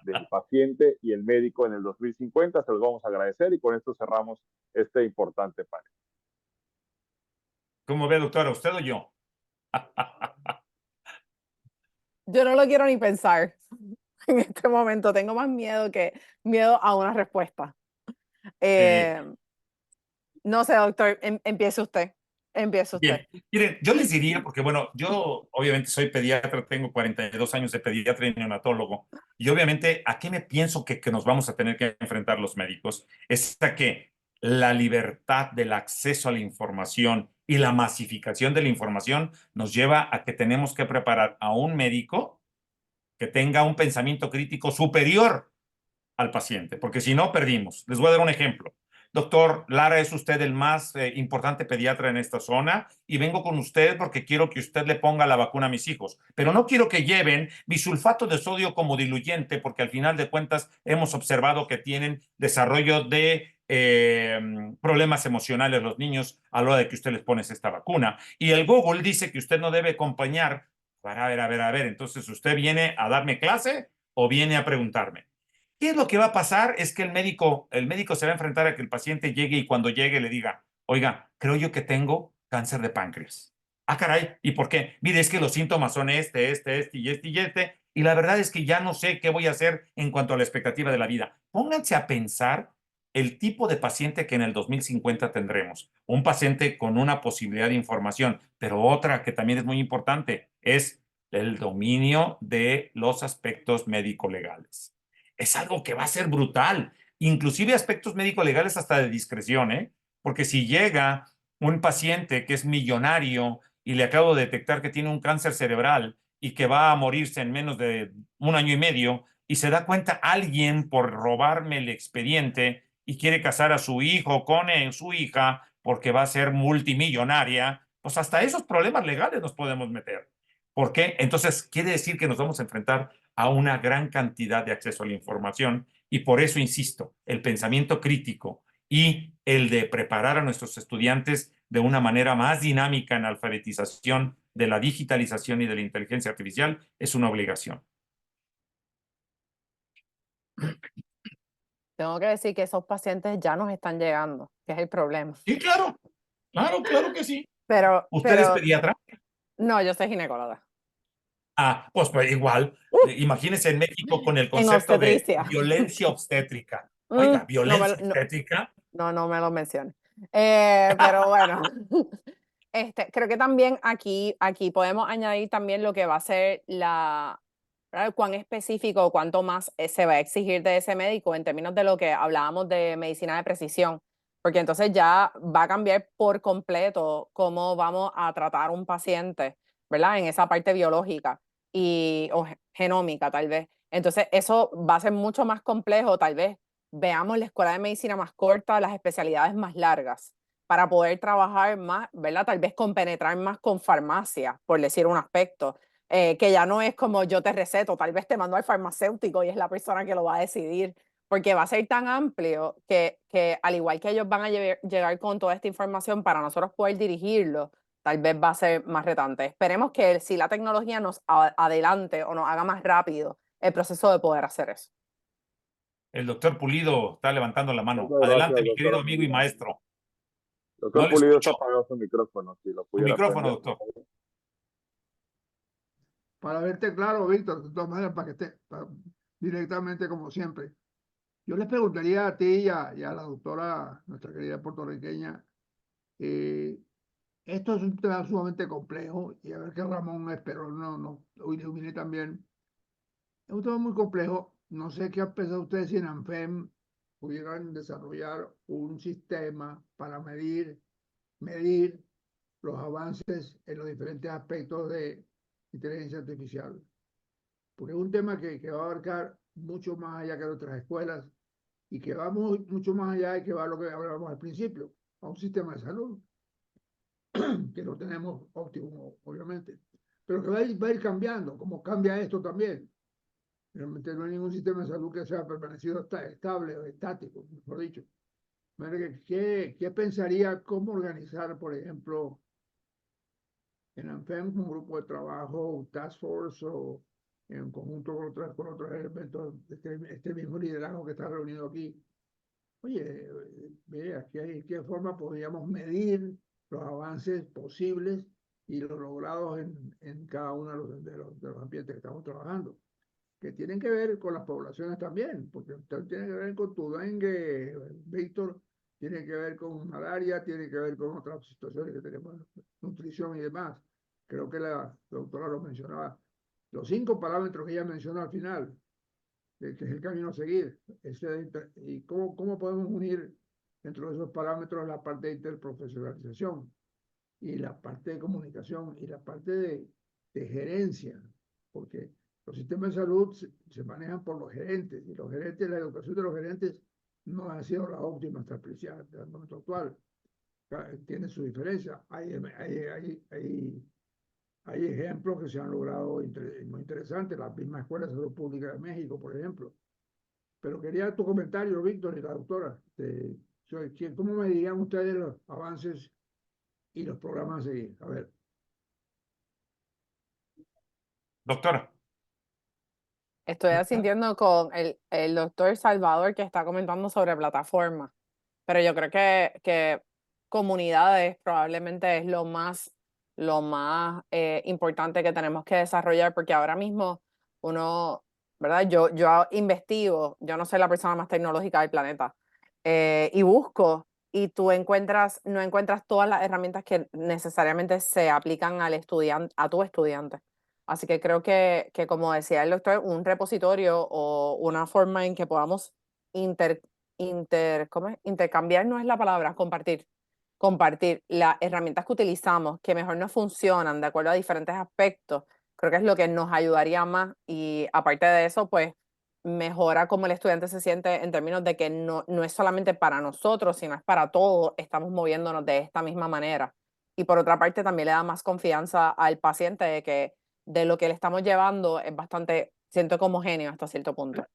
del paciente y el médico en el 2050, se los vamos a agradecer y con esto cerramos este importante panel. ¿Cómo ve, doctora? ¿Usted o yo? Yo no lo quiero ni pensar en este momento. Tengo más miedo que miedo a una respuesta. Sí. No sé, doctor, empiece usted. Empieza usted. Bien, miren, yo les diría, porque bueno, yo obviamente soy pediatra, tengo 42 años de pediatra y neonatólogo, y obviamente, ¿a qué me pienso que nos vamos a tener que enfrentar los médicos? Es a que la libertad del acceso a la información y la masificación de la información nos lleva a que tenemos que preparar a un médico que tenga un pensamiento crítico superior al paciente, porque si no, perdimos. Les voy a dar un ejemplo. Doctor Lara, es usted el más importante pediatra en esta zona y vengo con usted porque quiero que usted le ponga la vacuna a mis hijos, pero no quiero que lleven bisulfato de sodio como diluyente porque al final de cuentas hemos observado que tienen desarrollo de problemas emocionales los niños a la hora de que usted les pone esta vacuna. Y el Google dice que usted no debe acompañar. A ver, entonces usted viene a darme clase o viene a preguntarme. ¿Qué es lo que va a pasar? Es que el médico se va a enfrentar a que el paciente llegue y cuando llegue le diga, oiga, creo yo que tengo cáncer de páncreas. Ah, caray, ¿y por qué? Mire, es que los síntomas son y la verdad es que ya no sé qué voy a hacer en cuanto a la expectativa de la vida. Pónganse a pensar el tipo de paciente que en el 2050 tendremos. Un paciente con una posibilidad de información, pero otra que también es muy importante es el dominio de los aspectos médico-legales. Es algo que va a ser brutal, inclusive aspectos médico-legales hasta de discreción, ¿eh? Porque si llega un paciente que es millonario y le acabo de detectar que tiene un cáncer cerebral y que va a morirse en menos de un año y medio y se da cuenta alguien por robarme el expediente y quiere casar a su hijo con su hija porque va a ser multimillonaria, pues hasta esos problemas legales nos podemos meter. ¿Por qué? Entonces quiere decir que nos vamos a enfrentar a una gran cantidad de acceso a la información y por eso insisto, el pensamiento crítico y el de preparar a nuestros estudiantes de una manera más dinámica en alfabetización de la digitalización y de la inteligencia artificial es una obligación. Tengo que decir que esos pacientes ya nos están llegando, que es el problema. Sí, claro, claro que sí. ¿Usted es Pero pediatra? no, yo soy ginecóloga. Ah, pues igual. Imagínese en México con el En concepto de obstetricia. violencia obstétrica. Oiga, No me, violencia obstétrica. no me lo menciones. Pero bueno, creo que también aquí podemos añadir también lo que va a ser ¿verdad? Cuán específico, cuánto más se va a exigir de ese médico en términos de lo que hablábamos de medicina de precisión, porque entonces ya va a cambiar por completo cómo vamos a tratar un paciente, ¿verdad? En esa parte biológica o genómica tal vez. Entonces eso va a ser mucho más complejo, tal vez veamos la escuela de medicina más corta, las especialidades más largas, para poder trabajar más, ¿verdad? Tal vez compenetrar más con farmacia, por decir un aspecto, que ya no es como yo te receto, tal vez te mando al farmacéutico y es la persona que lo va a decidir, porque va a ser tan amplio que al igual que ellos van a llegar con toda esta información para nosotros poder dirigirlo, tal vez va a ser más retante. Esperemos que si la tecnología nos adelante o nos haga más rápido el proceso de poder hacer eso. El doctor Pulido está levantando la mano. Muchas Adelante, gracias, mi querido doctora amigo y Pulido. maestro. No Doctor le Pulido está escucho. apagado su micrófono, si lo Tu pudiera micrófono, prender. doctor. Para verte claro, Víctor, de todas maneras, directamente como siempre. Yo les preguntaría a ti y a la doctora, nuestra querida puertorriqueña, esto es un tema sumamente complejo y a ver que Ramón espero no ilumine también. Es un tema muy complejo. No sé qué han pensado ustedes si en ANFEM pudieran desarrollar un sistema para medir los avances en los diferentes aspectos de inteligencia artificial. Porque es un tema que va a abarcar mucho más allá que otras escuelas y que va mucho más allá y que va a lo que hablábamos al principio, a un sistema de salud que no tenemos óptimo, obviamente, pero que va a ir cambiando, como cambia esto también. Realmente no hay ningún sistema de salud que sea permanecido estable o estático, mejor dicho. ¿Qué pensaría cómo organizar, por ejemplo, en ANFEM un grupo de trabajo, un task force o en conjunto con otros elementos de este mismo liderazgo que está reunido aquí? Oye, vea, ¿qué forma podríamos medir los avances posibles y los logrados en cada uno de los ambientes que estamos trabajando? Que tienen que ver con las poblaciones también, porque usted tiene que ver con tu dengue, Víctor, tiene que ver con malaria, tiene que ver con otras situaciones que tenemos, nutrición y demás. Creo que la doctora lo mencionaba. Los 5 parámetros que ella mencionó al final, que es el camino a seguir. Y cómo podemos unir dentro de esos parámetros la parte de interprofesionalización y la parte de comunicación y la parte de gerencia, porque los sistemas de salud se manejan por los gerentes y los gerentes, la educación de los gerentes no ha sido la óptima hasta el momento actual. Tiene su diferencia. Hay ejemplos que se han logrado muy interesantes, la misma Escuela de Salud Pública de México, por ejemplo. Pero quería tu comentario, Víctor y la doctora. ¿Cómo me dirían ustedes los avances y los programas a seguir? A ver. Doctora. Estoy asintiendo con el doctor Salvador que está comentando sobre plataformas, pero yo creo que comunidades probablemente es lo más importante que tenemos que desarrollar, porque ahora mismo uno, ¿verdad? Yo investigo, yo no soy la persona más tecnológica del planeta, y busco, y tú no encuentras todas las herramientas que necesariamente se aplican al estudiante, a tu estudiante. Así que creo que como decía el doctor, un repositorio o una forma en que podamos intercambiar no es la palabra, compartir las herramientas que utilizamos, que mejor nos funcionan de acuerdo a diferentes aspectos, creo que es lo que nos ayudaría más. Y aparte de eso, pues mejora cómo el estudiante se siente en términos de que no es solamente para nosotros, sino es para todos, estamos moviéndonos de esta misma manera. Y por otra parte, también le da más confianza al paciente de que de lo que le estamos llevando es bastante, siento como homogéneo hasta cierto punto.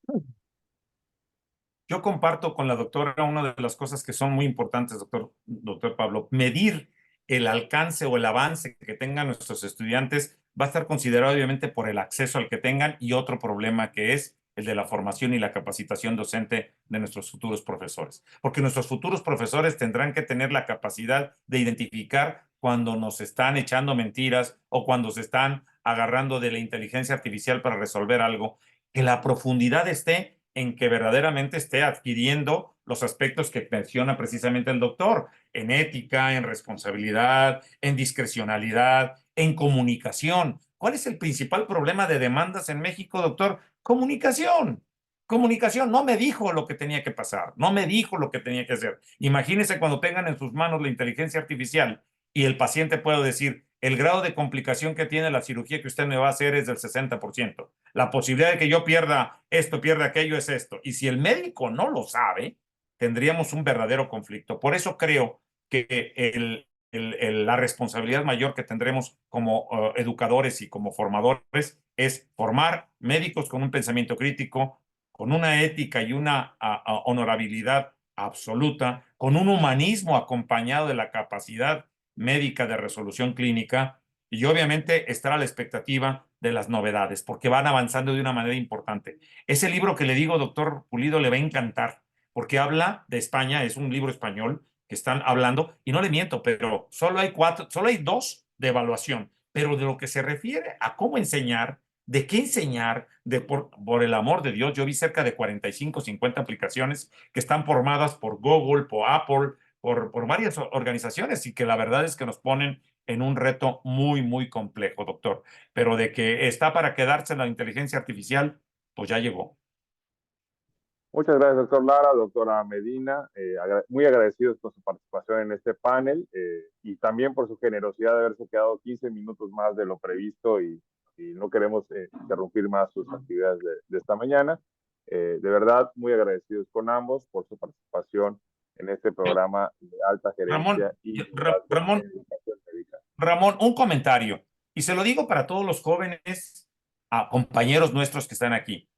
Yo comparto con la doctora una de las cosas que son muy importantes, doctor Pablo. Medir el alcance o el avance que tengan nuestros estudiantes va a estar considerado obviamente por el acceso al que tengan y otro problema que es el de la formación y la capacitación docente de nuestros futuros profesores. Porque nuestros futuros profesores tendrán que tener la capacidad de identificar cuando nos están echando mentiras o cuando se están agarrando de la inteligencia artificial para resolver algo, que la profundidad esté en que verdaderamente esté adquiriendo los aspectos que menciona precisamente el doctor, en ética, en responsabilidad, en discrecionalidad, en comunicación. ¿Cuál es el principal problema de demandas en México, doctor? Comunicación. Comunicación. No me dijo lo que tenía que pasar, no me dijo lo que tenía que hacer. Imagínense cuando tengan en sus manos la inteligencia artificial y el paciente puede decir, el grado de complicación que tiene la cirugía que usted me va a hacer es del 60%. La posibilidad de que yo pierda esto, pierda aquello es esto. Y si el médico no lo sabe, tendríamos un verdadero conflicto. Por eso creo que la responsabilidad mayor que tendremos como educadores y como formadores es formar médicos con un pensamiento crítico, con una ética y una honorabilidad absoluta, con un humanismo acompañado de la capacidad médica de resolución clínica y obviamente estará a la expectativa de las novedades porque van avanzando de una manera importante. Ese libro que le digo, doctor Pulido, le va a encantar porque habla de España, es un libro español que están hablando y no le miento, pero solo hay 2 de evaluación, pero de lo que se refiere a cómo enseñar, de qué enseñar, por el amor de Dios, yo vi cerca de 45, 50 aplicaciones que están formadas por Google, por Apple, por varias organizaciones y que la verdad es que nos ponen en un reto muy, muy complejo, doctor. Pero de que está para quedarse la inteligencia artificial, pues ya llegó. Muchas gracias, doctor Lara, doctora Medina. Muy agradecidos por su participación en este panel y también por su generosidad de haberse quedado 15 minutos más de lo previsto y no queremos interrumpir más sus actividades de esta mañana. De verdad, muy agradecidos con ambos por su participación en este programa de alta gerencia Ramón, un comentario, y se lo digo para todos los jóvenes compañeros nuestros que están aquí.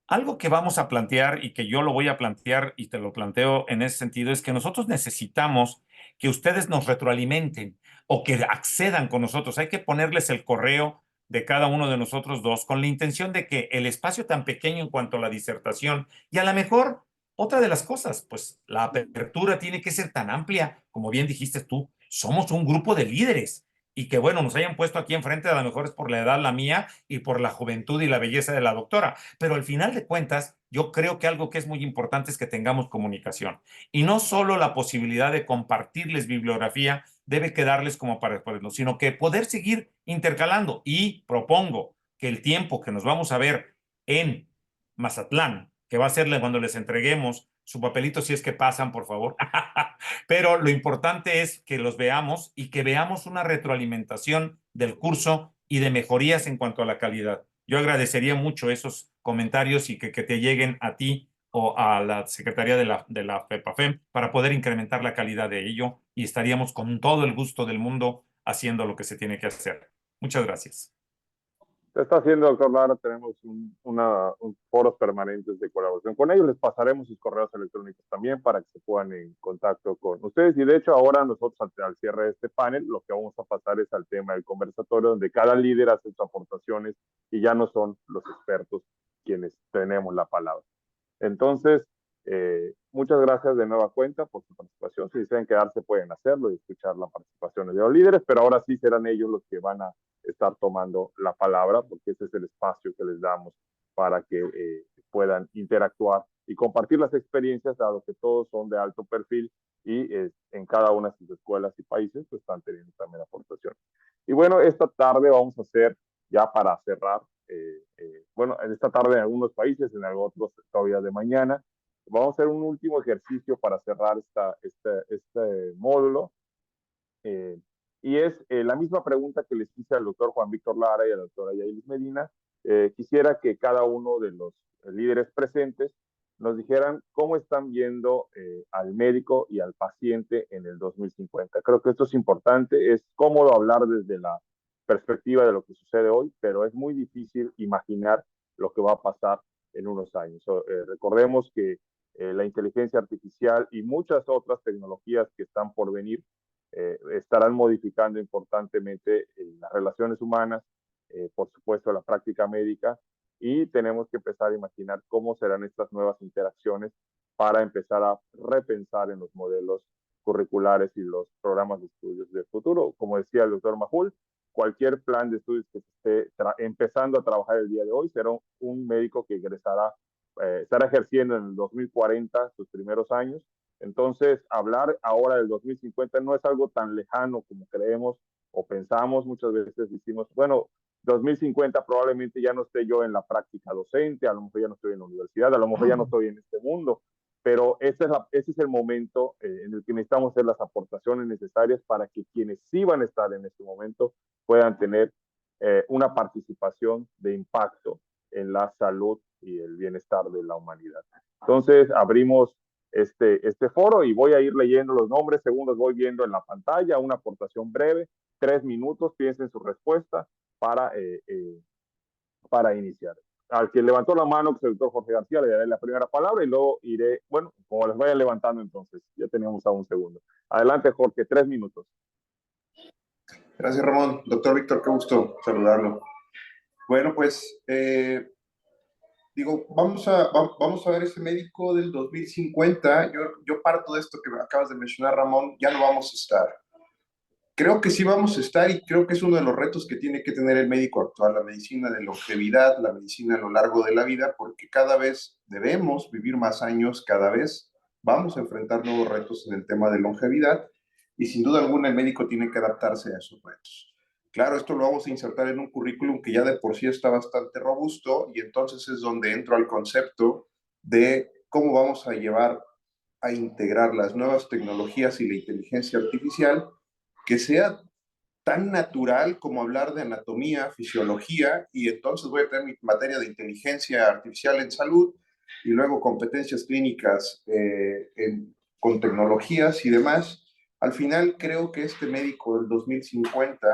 Algo que vamos a plantear y que yo lo voy a plantear y te lo planteo en ese sentido es que nosotros necesitamos que ustedes nos retroalimenten o que accedan con nosotros. Hay que ponerles el correo de cada uno de nosotros 2 con la intención de que el espacio tan pequeño en cuanto a la disertación y a lo mejor otra de las cosas, pues la apertura tiene que ser tan amplia, como bien dijiste tú, somos un grupo de líderes y que bueno, nos hayan puesto aquí enfrente, a lo mejor es por la edad la mía y por la juventud y la belleza de la doctora, pero al final de cuentas, yo creo que algo que es muy importante es que tengamos comunicación. Y no solo la posibilidad de compartirles bibliografía debe quedarles como para después, sino que poder seguir intercalando. Y propongo que el tiempo que nos vamos a ver en Mazatlán, que va a ser cuando les entreguemos su papelito, si es que pasan, por favor. Pero lo importante es que los veamos y que veamos una retroalimentación del curso y de mejorías en cuanto a la calidad. Yo agradecería mucho esos comentarios y que te lleguen a ti o a la Secretaría de la FEPAFEM para poder incrementar la calidad de ello y estaríamos con todo el gusto del mundo haciendo lo que se tiene que hacer. Muchas gracias. Se está haciendo, doctor Lara, tenemos foros permanentes de colaboración con ellos. Les pasaremos sus correos electrónicos también para que se pongan en contacto con ustedes. Y de hecho, ahora nosotros al cierre de este panel, lo que vamos a pasar es al tema del conversatorio, donde cada líder hace sus aportaciones y ya no son los expertos quienes tenemos la palabra. Entonces, muchas gracias de nueva cuenta por su participación. Si desean quedarse, pueden hacerlo y escuchar las participaciones de los líderes, pero ahora sí serán ellos los que van a estar tomando la palabra, porque ese es el espacio que les damos para que puedan interactuar y compartir las experiencias, dado que todos son de alto perfil y en cada una de sus escuelas y países pues, están teniendo también aportaciones. Y bueno, esta tarde vamos a hacer, ya para cerrar, bueno, en esta tarde en algunos países, en otros todavía de mañana, vamos a hacer un último ejercicio para cerrar este módulo. Y es la misma pregunta que les hice al doctor Juan Víctor Lara y a la doctora Yailis Medina. Quisiera que cada uno de los líderes presentes nos dijeran cómo están viendo al médico y al paciente en el 2050. Creo que esto es importante, es cómodo hablar desde la perspectiva de lo que sucede hoy, pero es muy difícil imaginar lo que va a pasar en unos años. Recordemos que la inteligencia artificial y muchas otras tecnologías que están por venir estarán modificando importantemente las relaciones humanas, por supuesto la práctica médica, y tenemos que empezar a imaginar cómo serán estas nuevas interacciones para empezar a repensar en los modelos curriculares y los programas de estudios del futuro. Como decía el doctor Majul, cualquier plan de estudios que se esté empezando a trabajar el día de hoy será un médico que egresará, estará ejerciendo en el 2040 sus primeros años. Entonces, hablar ahora del 2050 no es algo tan lejano como creemos o pensamos. Muchas veces decimos, bueno, 2050 probablemente ya no esté yo en la práctica docente, a lo mejor ya no estoy en la universidad, a lo mejor ya no estoy en este mundo, pero ese es el momento en el que necesitamos hacer las aportaciones necesarias para que quienes sí van a estar en este momento puedan tener una participación de impacto en la salud y el bienestar de la humanidad. Entonces, abrimos este foro y voy a ir leyendo los nombres según los voy viendo en la pantalla, una aportación breve, 3 minutos, piensen su respuesta para iniciar. Al que levantó la mano, que es el doctor Jorge García, le daré la primera palabra y luego iré, bueno, como les vaya levantando entonces, ya teníamos a un segundo. Adelante, Jorge, 3 minutos. Gracias, Ramón. Doctor Víctor, qué gusto saludarlo. Bueno, pues, vamos a ver ese médico del 2050. Yo parto de esto que acabas de mencionar, Ramón, ya no vamos a estar. Creo que sí vamos a estar y creo que es uno de los retos que tiene que tener el médico actual, la medicina de longevidad, la medicina a lo largo de la vida, porque cada vez debemos vivir más años, cada vez vamos a enfrentar nuevos retos en el tema de longevidad y sin duda alguna el médico tiene que adaptarse a esos retos. Claro, esto lo vamos a insertar en un currículum que ya de por sí está bastante robusto y entonces es donde entro al concepto de cómo vamos a llevar a integrar las nuevas tecnologías y la inteligencia artificial que sea tan natural como hablar de anatomía, fisiología, y entonces voy a tener mi materia de inteligencia artificial en salud y luego competencias clínicas con tecnologías y demás. Al final creo que este médico del 2050,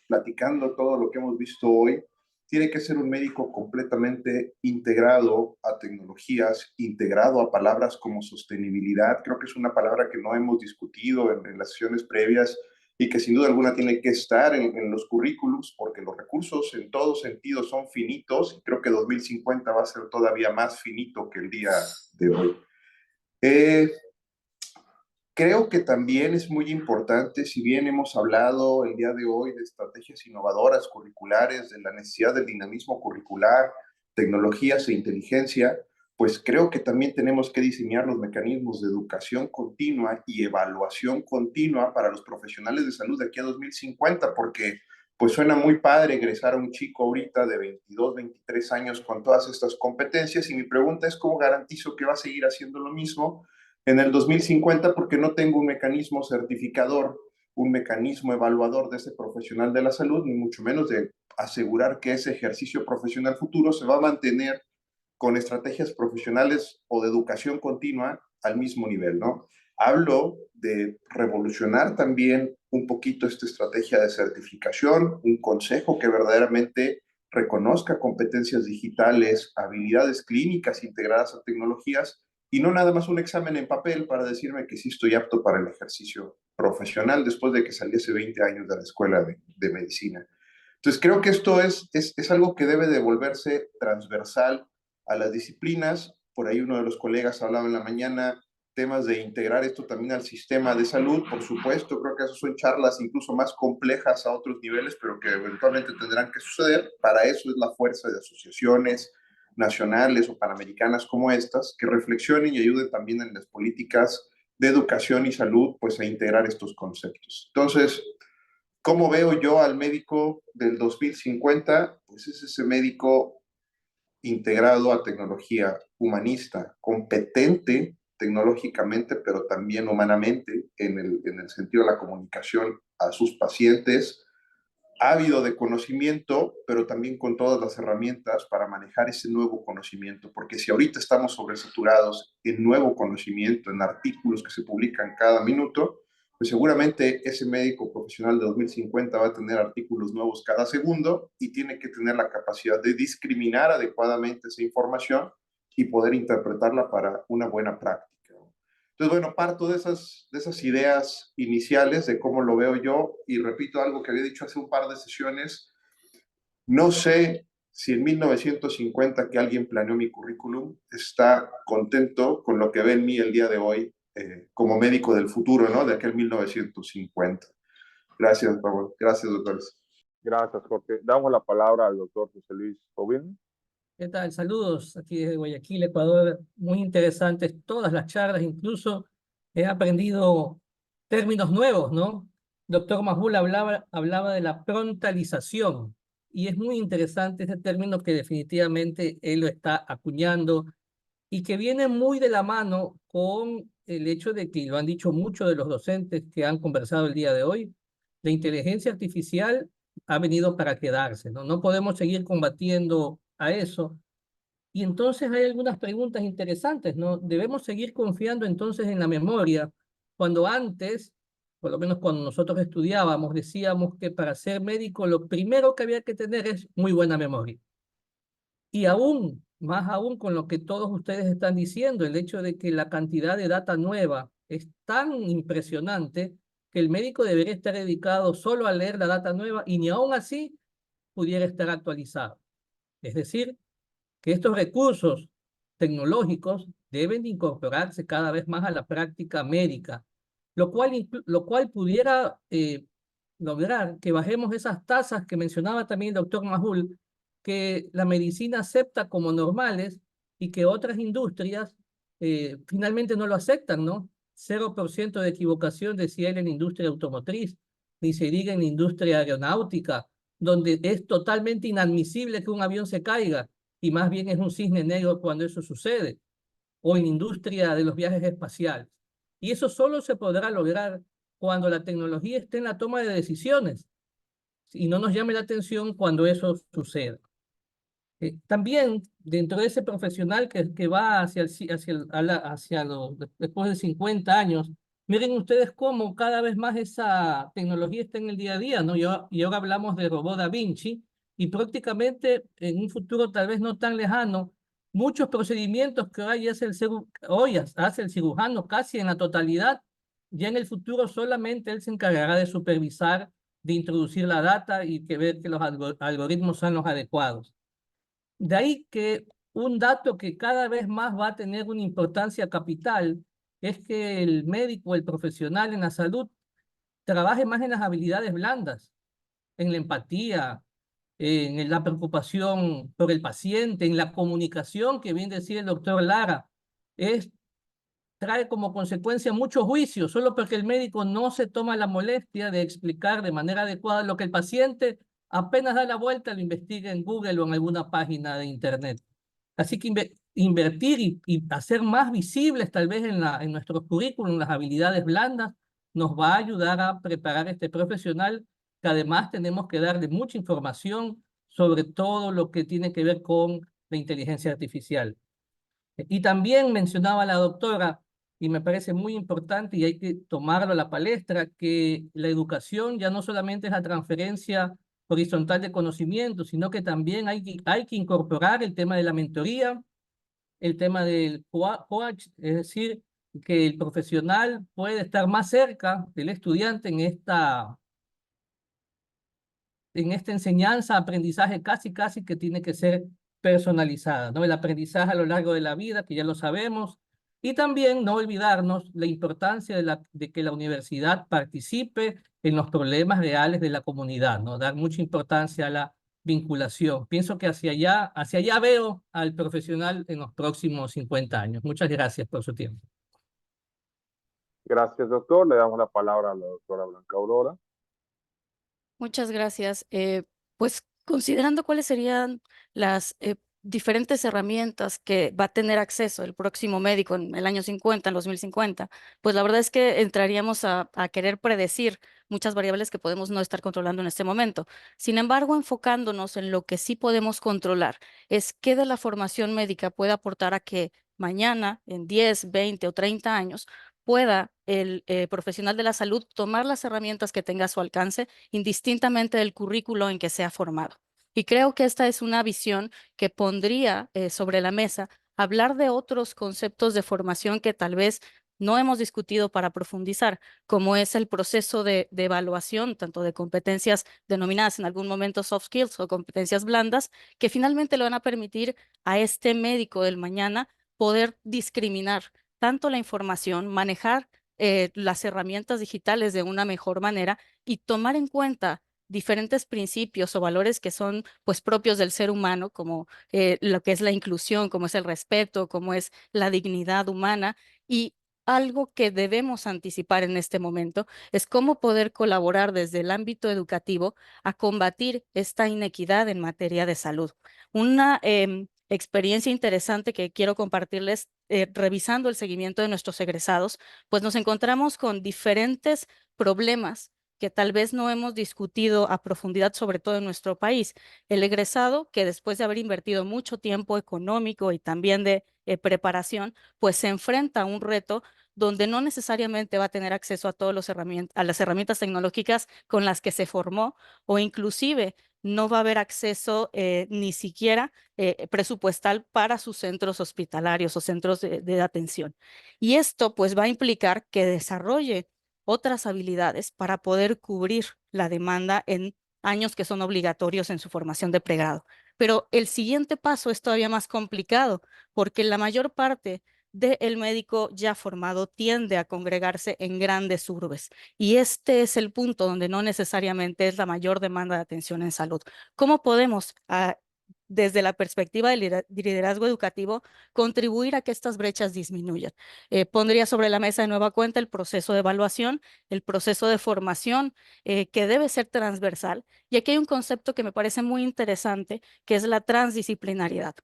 platicando todo lo que hemos visto hoy, tiene que ser un médico completamente integrado a tecnologías, integrado a palabras como sostenibilidad. Creo que es una palabra que no hemos discutido en las sesiones previas y que sin duda alguna tiene que estar en los currículums porque los recursos en todos sentidos son finitos y creo que 2050 va a ser todavía más finito que el día de hoy. Creo que también es muy importante, si bien hemos hablado el día de hoy de estrategias innovadoras curriculares, de la necesidad del dinamismo curricular, tecnologías e inteligencia, pues creo que también tenemos que diseñar los mecanismos de educación continua y evaluación continua para los profesionales de salud de aquí a 2050, porque pues suena muy padre egresar a un chico ahorita de 22, 23 años con todas estas competencias, y mi pregunta es cómo garantizo que va a seguir haciendo lo mismo en el 2050, porque no tengo un mecanismo certificador, un mecanismo evaluador de ese profesional de la salud, ni mucho menos de asegurar que ese ejercicio profesional futuro se va a mantener con estrategias profesionales o de educación continua al mismo nivel, ¿no? Hablo de revolucionar también un poquito esta estrategia de certificación, un consejo que verdaderamente reconozca competencias digitales, habilidades clínicas integradas a tecnologías, y no nada más un examen en papel para decirme que sí estoy apto para el ejercicio profesional después de que salí hace 20 años de la escuela de medicina. Entonces, creo que esto es algo que debe de volverse transversal a las disciplinas. Por ahí uno de los colegas hablaba en la mañana temas de integrar esto también al sistema de salud. Por supuesto, creo que esas son charlas incluso más complejas a otros niveles, pero que eventualmente tendrán que suceder. Para eso es la fuerza de asociaciones nacionales o panamericanas como estas, que reflexionen y ayuden también en las políticas de educación y salud, pues a integrar estos conceptos. Entonces, ¿cómo veo yo al médico del 2050? Pues es ese médico integrado a tecnología, humanista, competente tecnológicamente, pero también humanamente en el sentido de la comunicación a sus pacientes, ávido de conocimiento, pero también con todas las herramientas para manejar ese nuevo conocimiento, porque si ahorita estamos sobresaturados en nuevo conocimiento, en artículos que se publican cada minuto, pues seguramente ese médico profesional de 2050 va a tener artículos nuevos cada segundo y tiene que tener la capacidad de discriminar adecuadamente esa información y poder interpretarla para una buena práctica. Entonces, bueno, parto de esas ideas iniciales de cómo lo veo yo, y repito algo que había dicho hace un par de sesiones. No sé si en 1950 que alguien planeó mi currículum está contento con lo que ve en mí el día de hoy como médico del futuro, ¿no? De aquel 1950. Gracias, Pablo. Gracias, doctores. Gracias, Jorge. Damos la palabra al doctor José Luis Jovin. ¿Qué tal? Saludos aquí desde Guayaquil, Ecuador. Muy interesantes todas las charlas, incluso he aprendido términos nuevos, ¿no? Doctor Majul hablaba de la frontalización, y es muy interesante ese término que definitivamente él lo está acuñando y que viene muy de la mano con el hecho de que, lo han dicho muchos de los docentes que han conversado el día de hoy, la inteligencia artificial ha venido para quedarse, ¿no? No podemos seguir combatiendo a eso. Y entonces hay algunas preguntas interesantes, ¿no? Debemos seguir confiando entonces en la memoria, cuando antes, por lo menos cuando nosotros estudiábamos, decíamos que para ser médico lo primero que había que tener es muy buena memoria. Y aún, más aún con lo que todos ustedes están diciendo, el hecho de que la cantidad de data nueva es tan impresionante que el médico debería estar dedicado solo a leer la data nueva y ni aún así pudiera estar actualizado. Es decir, que estos recursos tecnológicos deben de incorporarse cada vez más a la práctica médica, lo cual pudiera lograr que bajemos esas tasas que mencionaba también el doctor Majul, que la medicina acepta como normales y que otras industrias finalmente no lo aceptan, ¿no? 0% de equivocación, decía él, en la industria automotriz, ni se diga en la industria aeronáutica, donde es totalmente inadmisible que un avión se caiga, y más bien es un cisne negro cuando eso sucede, o en la industria de los viajes espaciales. Y eso solo se podrá lograr cuando la tecnología esté en la toma de decisiones y no nos llame la atención cuando eso suceda. También dentro de ese profesional que va después de 50 años, miren ustedes cómo cada vez más esa tecnología está en el día a día, ¿no? Y ahora hablamos de robot Da Vinci, y prácticamente en un futuro tal vez no tan lejano, muchos procedimientos que hoy hace el cirujano casi en la totalidad, ya en el futuro solamente él se encargará de supervisar, de introducir la data y que ver que los algoritmos sean los adecuados. De ahí que un dato que cada vez más va a tener una importancia capital es que el médico, el profesional en la salud, trabaje más en las habilidades blandas, en la empatía, en la preocupación por el paciente, en la comunicación que bien decía el doctor Lara. Trae como consecuencia mucho juicio, solo porque el médico no se toma la molestia de explicar de manera adecuada lo que el paciente apenas da la vuelta, lo investiga en Google o en alguna página de Internet. Así que invertir y hacer más visibles tal vez en nuestros currículums las habilidades blandas nos va a ayudar a preparar a este profesional, que además tenemos que darle mucha información sobre todo lo que tiene que ver con la inteligencia artificial. Y también mencionaba la doctora, y me parece muy importante y hay que tomarlo a la palestra, que la educación ya no solamente es la transferencia horizontal de conocimiento, sino que también hay que incorporar el tema de la mentoría, el tema del coach, es decir, que el profesional puede estar más cerca del estudiante en esta enseñanza, aprendizaje casi que tiene que ser personalizada, ¿no? El aprendizaje a lo largo de la vida, que ya lo sabemos, y también no olvidarnos la importancia de que la universidad participe en los problemas reales de la comunidad, ¿no? Dar mucha importancia a la vinculación. Pienso que hacia allá veo al profesional en los próximos 50 años. Muchas gracias por su tiempo. Gracias, doctor. Le damos la palabra a la doctora Blanca Aurora. Muchas gracias. Pues considerando cuáles serían las diferentes herramientas que va a tener acceso el próximo médico en el año 50, en 2050, pues la verdad es que entraríamos a querer predecir muchas variables que podemos no estar controlando en este momento. Sin embargo, enfocándonos en lo que sí podemos controlar, es qué de la formación médica puede aportar a que mañana, en 10, 20 o 30 años, pueda el profesional de la salud tomar las herramientas que tenga a su alcance indistintamente del currículo en que sea formado. Y creo que esta es una visión que pondría sobre la mesa hablar de otros conceptos de formación que tal vez no hemos discutido para profundizar, como es el proceso de evaluación, tanto de competencias denominadas en algún momento soft skills o competencias blandas, que finalmente le van a permitir a este médico del mañana poder discriminar tanto la información, manejar las herramientas digitales de una mejor manera y tomar en cuenta diferentes principios o valores que son pues propios del ser humano, como lo que es la inclusión, como es el respeto, como es la dignidad humana, y algo que debemos anticipar en este momento es cómo poder colaborar desde el ámbito educativo a combatir esta inequidad en materia de salud. Una experiencia interesante que quiero compartirles, revisando el seguimiento de nuestros egresados, pues nos encontramos con diferentes problemas que tal vez no hemos discutido a profundidad, sobre todo en nuestro país. El egresado, que después de haber invertido mucho tiempo económico y también de preparación, pues se enfrenta a un reto donde no necesariamente va a tener acceso a a las herramientas tecnológicas con las que se formó, o inclusive no va a haber acceso ni siquiera presupuestal para sus centros hospitalarios o centros de atención. Y esto pues va a implicar que desarrolle otras habilidades para poder cubrir la demanda en años que son obligatorios en su formación de pregrado. Pero el siguiente paso es todavía más complicado, porque la mayor parte del médico ya formado tiende a congregarse en grandes urbes. Y este es el punto donde no necesariamente es la mayor demanda de atención en salud. ¿Cómo podemos, desde la perspectiva del liderazgo educativo, contribuir a que estas brechas disminuyan? Pondría sobre la mesa de nueva cuenta el proceso de evaluación, el proceso de formación, que debe ser transversal. Y aquí hay un concepto que me parece muy interesante, que es la transdisciplinariedad.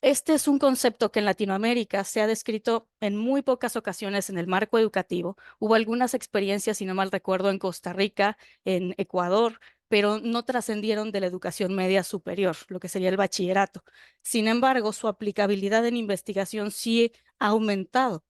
Este es un concepto que en Latinoamérica se ha descrito en muy pocas ocasiones en el marco educativo. Hubo algunas experiencias, si no mal recuerdo, en Costa Rica, en Ecuador, pero no trascendieron de la educación media superior, lo que sería el bachillerato. Sin embargo, su aplicabilidad en investigación sí ha aumentado.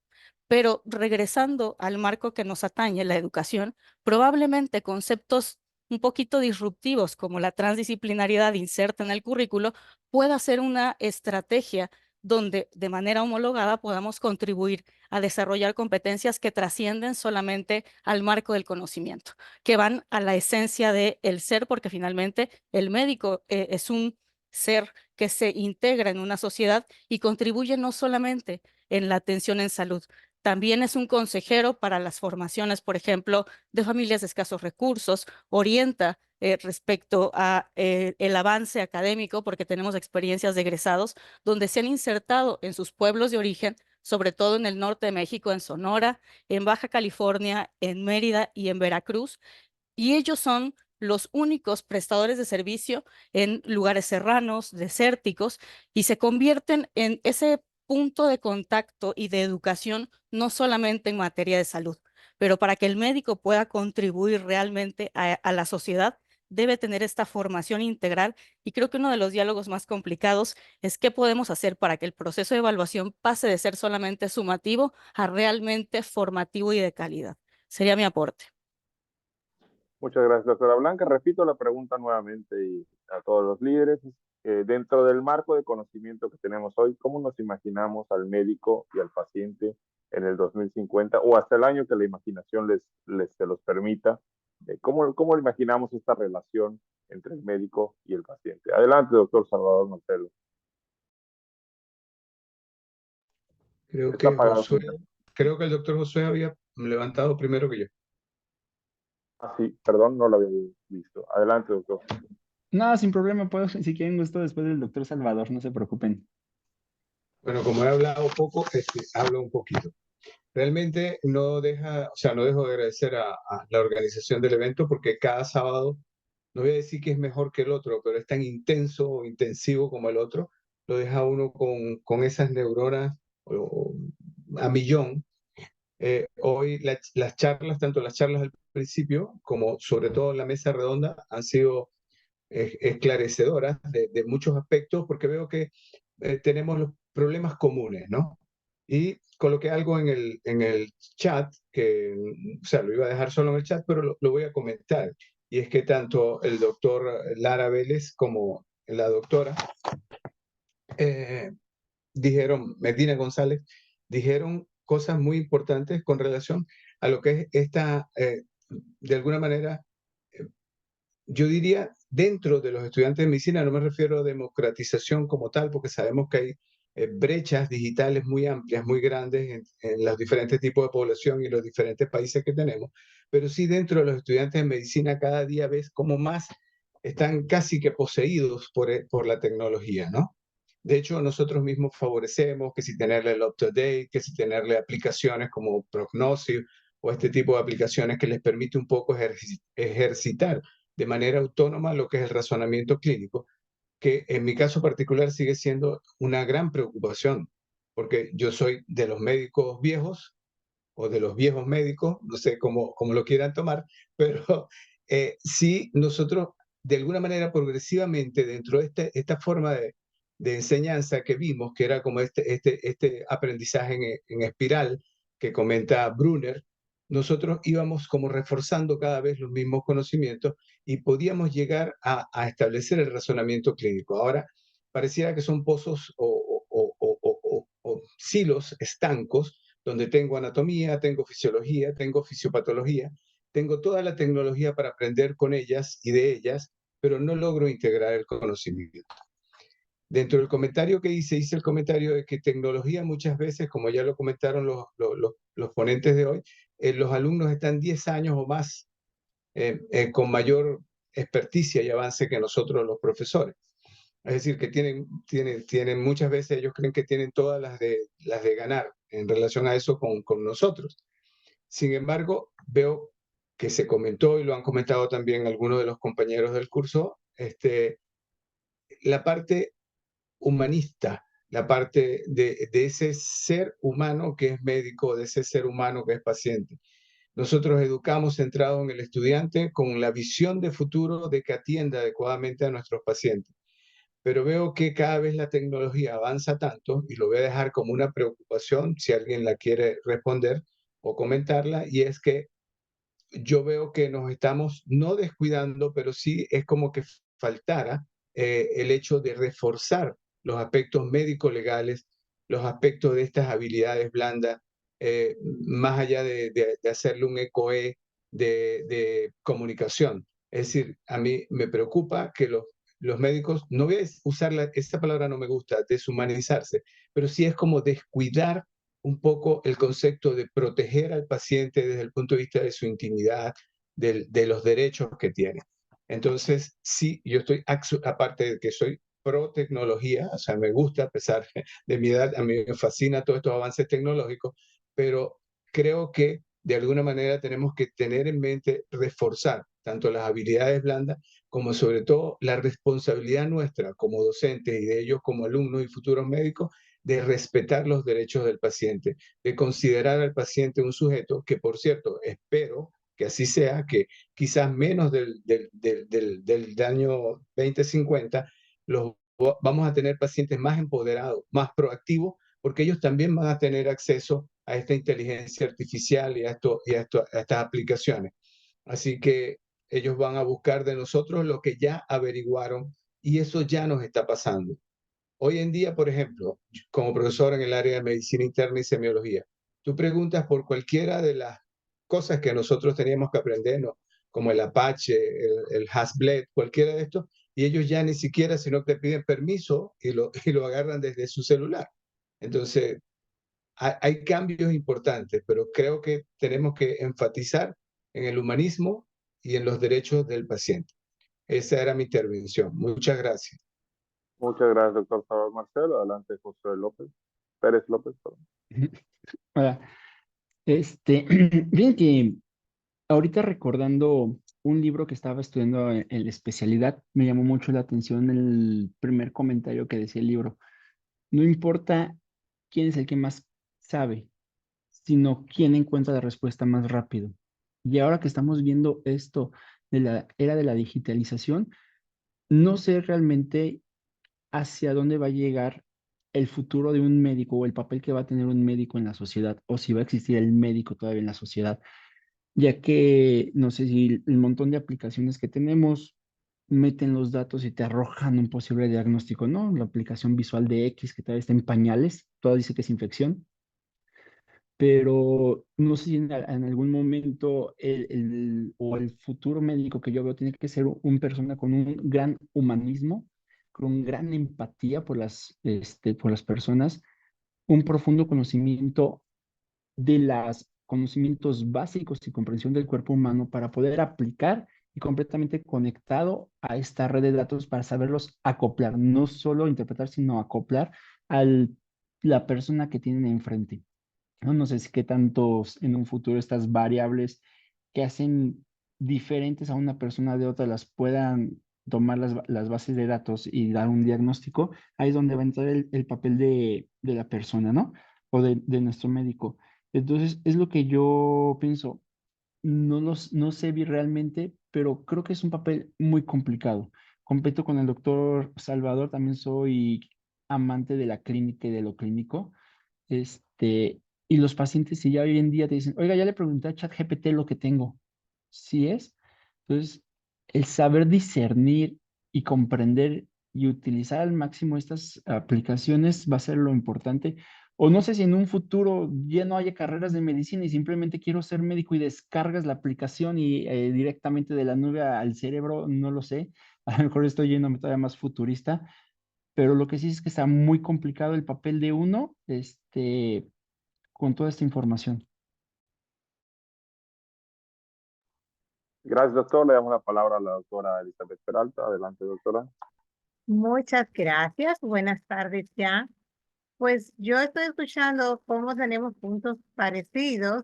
Pero regresando al marco que nos atañe, la educación, probablemente conceptos un poquito disruptivos como la transdisciplinariedad inserta en el currículo pueda ser una estrategia donde de manera homologada podamos contribuir a desarrollar competencias que trascienden solamente al marco del conocimiento, que van a la esencia del ser, porque finalmente el médico es un ser que se integra en una sociedad y contribuye no solamente en la atención en salud, también es un consejero para las formaciones, por ejemplo, de familias de escasos recursos, orienta respecto a el avance académico, porque tenemos experiencias de egresados donde se han insertado en sus pueblos de origen, sobre todo en el norte de México, en Sonora, en Baja California, en Mérida y en Veracruz, y ellos son los únicos prestadores de servicio en lugares serranos, desérticos, y se convierten en ese punto de contacto y de educación, no solamente en materia de salud, pero para que el médico pueda contribuir realmente a la sociedad, debe tener esta formación integral. Y creo que uno de los diálogos más complicados es qué podemos hacer para que el proceso de evaluación pase de ser solamente sumativo a realmente formativo y de calidad. Sería mi aporte. Muchas gracias, doctora Blanca. Repito la pregunta nuevamente y a todos los líderes. Dentro del marco de conocimiento que tenemos hoy, ¿cómo nos imaginamos al médico y al paciente en el 2050 o hasta el año que la imaginación se los permita? ¿Cómo imaginamos esta relación entre el médico y el paciente? Adelante, doctor Salvador Marcelo. Creo que el doctor Josué había levantado primero que yo. Ah, sí, perdón, no lo había visto. Adelante, doctor. No, sin problema, puedo, si quieren gusto después del doctor Salvador, no se preocupen. Bueno, como he hablado poco, hablo un poquito. Realmente no dejo de agradecer a la organización del evento porque cada sábado, no voy a decir que es mejor que el otro, pero es tan intenso o intensivo como el otro, lo deja uno con esas neuronas a millón. Hoy las charlas, tanto las charlas al principio como sobre todo la mesa redonda, han sido esclarecedoras de muchos aspectos porque veo que tenemos los problemas comunes, ¿no? Y coloqué algo en el chat, o sea, lo iba a dejar solo en el chat, pero lo voy a comentar. Y es que tanto el doctor Lara Vélez como la doctora Medina González, dijeron cosas muy importantes con relación a lo que es de alguna manera, yo diría, dentro de los estudiantes de medicina, no me refiero a democratización como tal, porque sabemos que hay brechas digitales muy amplias, muy grandes en los diferentes tipos de población y los diferentes países que tenemos, pero sí dentro de los estudiantes de medicina cada día ves como más están casi que poseídos por la tecnología, ¿no? De hecho, nosotros mismos favorecemos que si tenerle el up-to-date, que si tenerle aplicaciones como Prognosis o este tipo de aplicaciones que les permite un poco ejercitar de manera autónoma lo que es el razonamiento clínico, que en mi caso particular sigue siendo una gran preocupación, porque yo soy de los médicos viejos o de los viejos médicos, no sé cómo lo quieran tomar, pero sí nosotros de alguna manera progresivamente dentro de esta forma de enseñanza que vimos, que era como este aprendizaje en espiral que comenta Brunner, nosotros íbamos como reforzando cada vez los mismos conocimientos y podíamos llegar a establecer el razonamiento clínico. Ahora, pareciera que son pozos o silos estancos donde tengo anatomía, tengo fisiología, tengo fisiopatología, tengo toda la tecnología para aprender con ellas y de ellas, pero no logro integrar el conocimiento. Dentro del comentario que hice el comentario de que tecnología muchas veces, como ya lo comentaron los ponentes de hoy, los alumnos están 10 años o más con mayor experticia y avance que nosotros los profesores. Es decir, que tienen muchas veces, ellos creen que tienen todas las de ganar en relación a eso con nosotros. Sin embargo, veo que se comentó, y lo han comentado también algunos de los compañeros del curso, la parte humanista, la parte de ese ser humano que es médico, de ese ser humano que es paciente. Nosotros educamos centrado en el estudiante con la visión de futuro de que atienda adecuadamente a nuestros pacientes. Pero veo que cada vez la tecnología avanza tanto, y lo voy a dejar como una preocupación si alguien la quiere responder o comentarla, y es que yo veo que nos estamos no descuidando, pero sí es como que faltara el hecho de reforzar los aspectos médico-legales, los aspectos de estas habilidades blandas, más allá de hacerle un ecoe de comunicación. Es decir, a mí me preocupa que los médicos, no voy a usar esa palabra, no me gusta, deshumanizarse, pero sí es como descuidar un poco el concepto de proteger al paciente desde el punto de vista de su intimidad, de los derechos que tiene. Entonces, sí, yo estoy, aparte de que soy pro tecnología, o sea, me gusta, a pesar de mi edad, a mí me fascina todos estos avances tecnológicos, pero creo que de alguna manera tenemos que tener en mente reforzar tanto las habilidades blandas como sobre todo la responsabilidad nuestra como docentes y de ellos como alumnos y futuros médicos de respetar los derechos del paciente, de considerar al paciente un sujeto que, por cierto, espero que así sea, que quizás menos del año 2050 vamos a tener pacientes más empoderados, más proactivos, porque ellos también van a tener acceso a esta inteligencia artificial y a estas aplicaciones. Así que ellos van a buscar de nosotros lo que ya averiguaron y eso ya nos está pasando. Hoy en día, por ejemplo, como profesor en el área de medicina interna y semiología, tú preguntas por cualquiera de las cosas que nosotros teníamos que aprender, ¿no? Como el Apache, el Hasbled, cualquiera de estos, y ellos ya ni siquiera, sino que te piden permiso y lo agarran desde su celular. Entonces, hay cambios importantes, pero creo que tenemos que enfatizar en el humanismo y en los derechos del paciente. Esa era mi intervención. Muchas gracias. Muchas gracias, doctor Salvador Marcelo. Adelante, José López. Pérez López, perdón. Hola. Bien que ahorita recordando un libro que estaba estudiando en la especialidad, me llamó mucho la atención el primer comentario que decía el libro. No importa quién es el que más sabe, sino quién encuentra la respuesta más rápido. Y ahora que estamos viendo esto de la era de la digitalización, no sé realmente hacia dónde va a llegar el futuro de un médico o el papel que va a tener un médico en la sociedad, o si va a existir el médico todavía en la sociedad, ya que no sé si el montón de aplicaciones que tenemos meten los datos y te arrojan un posible diagnóstico, ¿no? La aplicación visual de X que todavía está en pañales, toda dice que es infección, pero no sé si en algún momento o el futuro médico que yo veo tiene que ser una persona con un gran humanismo, con una gran empatía por las personas, un profundo conocimiento de los conocimientos básicos y comprensión del cuerpo humano para poder aplicar y completamente conectado a esta red de datos para saberlos acoplar, no solo interpretar, sino acoplar a la persona que tienen enfrente. No sé si qué tantos en un futuro estas variables que hacen diferentes a una persona de otra las puedan tomar las bases de datos y dar un diagnóstico, ahí es donde va a entrar el papel de la persona, ¿no? O de nuestro médico. Entonces, es lo que yo pienso. No sé bien realmente, pero creo que es un papel muy complicado. Compito con el doctor Salvador, también soy amante de la clínica y de lo clínico. Y los pacientes, si ya hoy en día te dicen, oiga, ya le pregunté a ChatGPT lo que tengo. ¿Sí es? Entonces, el saber discernir y comprender y utilizar al máximo estas aplicaciones va a ser lo importante. O no sé si en un futuro ya no haya carreras de medicina y simplemente quiero ser médico y descargas la aplicación y directamente de la nube al cerebro, no lo sé. A lo mejor estoy yéndome todavía más futurista, pero lo que sí es que está muy complicado el papel de uno, con toda esta información. Gracias, doctor. Le damos la palabra a la doctora Elizabeth Peralta. Adelante, doctora. Muchas gracias. Buenas tardes ya. Pues yo estoy escuchando cómo tenemos puntos parecidos